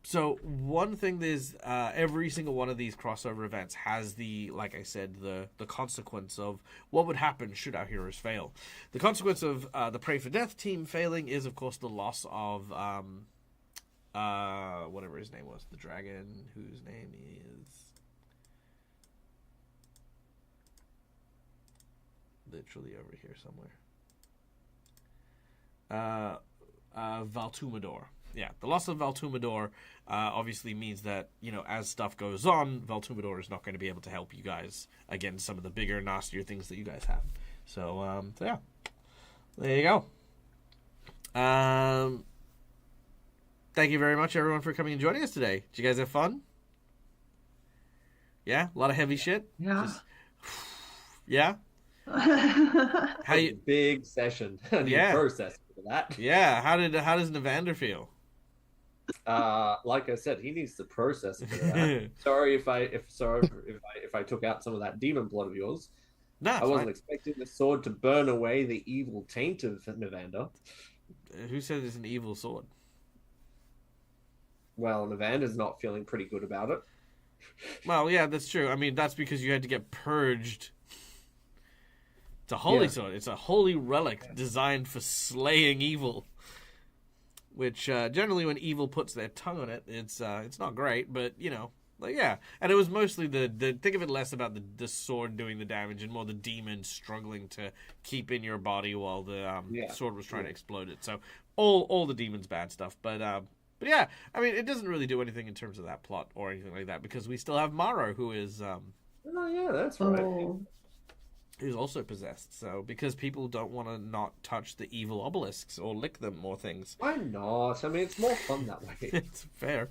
So one thing is, every single one of these crossover events has the, like I said, the consequence of what would happen should our heroes fail. The consequence of the Pray for Death team failing is, of course, the loss of whatever his name was, the dragon whose name is literally over here somewhere. Valtumador. Yeah, the loss of Valtumador obviously means that, you know, as stuff goes on, Valtumador is not going to be able to help you guys against some of the bigger, nastier things that you guys have. So yeah, there you go. Thank you very much, everyone, for coming and joining us today. Did you guys have fun? Yeah, a lot of heavy shit. Yeah. Yeah. How you? Big session. Yeah. Process for that. Yeah. How does Navander feel? Like I said, he needs to process it for that. Sorry if I took out some of that demon blood of yours. No, I wasn't expecting the sword to burn away the evil taint of Navander. Who said it's an evil sword? Well, Navander's not feeling pretty good about it. Well, yeah, that's true. I mean, that's because you had to get purged. It's a holy sword. It's a holy relic designed for slaying evil. Which generally, when evil puts their tongue on it, it's not great. But you know, like yeah, and it was mostly the think of it less about the sword doing the damage and more the demon struggling to keep in your body while the sword was trying to explode it. So all the demons bad stuff. But yeah, I mean, it doesn't really do anything in terms of that plot or anything like that because we still have Maro, who is oh yeah, that's right. Oh. Who's also possessed. So because people don't want to not touch the evil obelisks or lick them or things. Why not? I mean, it's more fun that way. It's fair.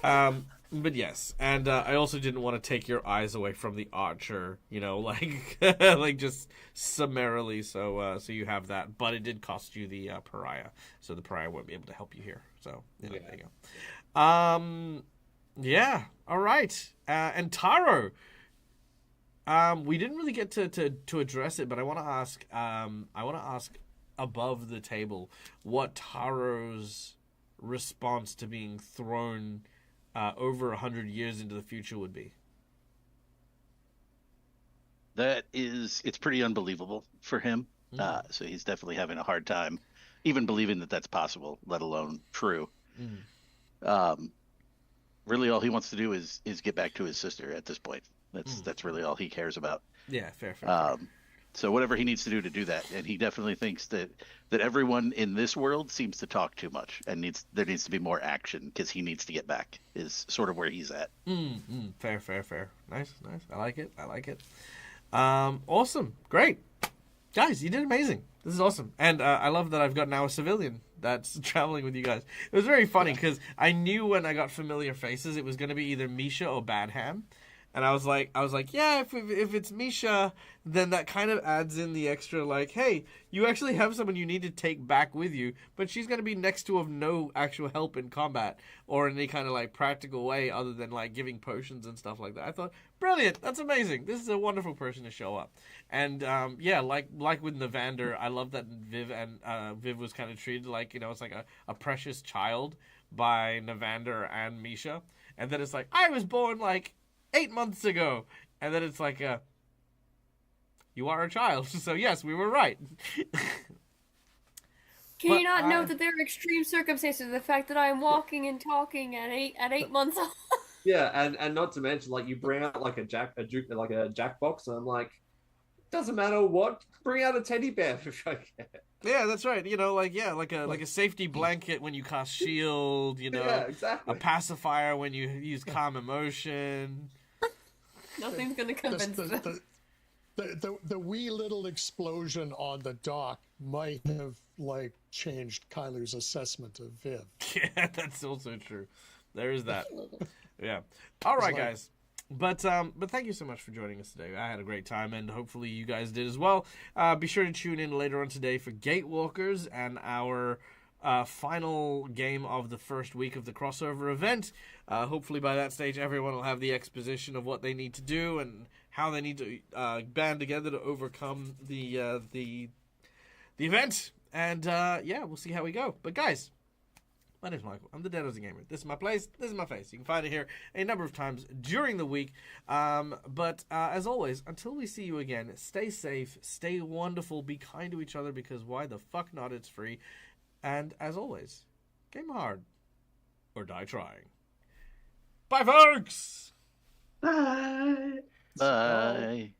But yes, and I also didn't want to take your eyes away from the archer, you know, like like just summarily. So you have that, but it did cost you the pariah, so the pariah won't be able to help you here. So you know, there you go. Yeah. All right. And Taro. We didn't really get to address it, but I want to ask above the table what Taro's response to being thrown over 100 years into the future would be. It's pretty unbelievable for him. So he's definitely having a hard time even believing that that's possible, let alone true. Really all he wants to do is get back to his sister at this point. That's really all he cares about. Yeah, fair. So whatever he needs to do that, and he definitely thinks that everyone in this world seems to talk too much, and there needs to be more action because he needs to get back. Is sort of where he's at. Fair. Nice. I like it. Awesome, great, guys, you did amazing. This is awesome, and I love that I've got now a civilian that's traveling with you guys. It was very funny because I knew when I got familiar faces, it was going to be either Misha or Badham. And I was like, yeah, if it's Misha, then that kind of adds in the extra, like, hey, you actually have someone you need to take back with you, but she's going to be next to of no actual help in combat or in any kind of, like, practical way other than, like, giving potions and stuff like that. I thought, brilliant, that's amazing. This is a wonderful person to show up. And, yeah, like with Navander, I love that Viv was kind of treated like, you know, it's like a precious child by Navander and Misha. And then it's like, I was born, like, 8 months ago, and then it's like, you are a child, so yes, we were right. Can you not know that there are extreme circumstances? The fact that I am walking and talking at 8 months old. Yeah, and not to mention, like, you bring out like a jack box, and I'm like, doesn't matter what, bring out a teddy bear if I can. Yeah, that's right. You know, like a safety blanket when you cast shield. You know, Yeah, exactly. a pacifier when you use calm emotion. Nothing's gonna convince them. The wee little explosion on the dock might have, like, changed Kyler's assessment of Viv. Yeah, that's also true. There is that. Yeah. All right, guys. But thank you so much for joining us today. I had a great time, and hopefully you guys did as well. Be sure to tune in later on today for Gatewalkers and our final game of the first week of the crossover event. Hopefully by that stage everyone will have the exposition of what they need to do and how they need to band together to overcome the event. And yeah, we'll see how we go. But guys, my name's Michael. I'm the Dead Ozzy Gamer. This is my place. This is my face. You can find it here a number of times during the week. But as always, until we see you again, stay safe, stay wonderful, be kind to each other because why the fuck not? It's free. And as always, game hard or die trying. Bye, folks! Bye. Bye.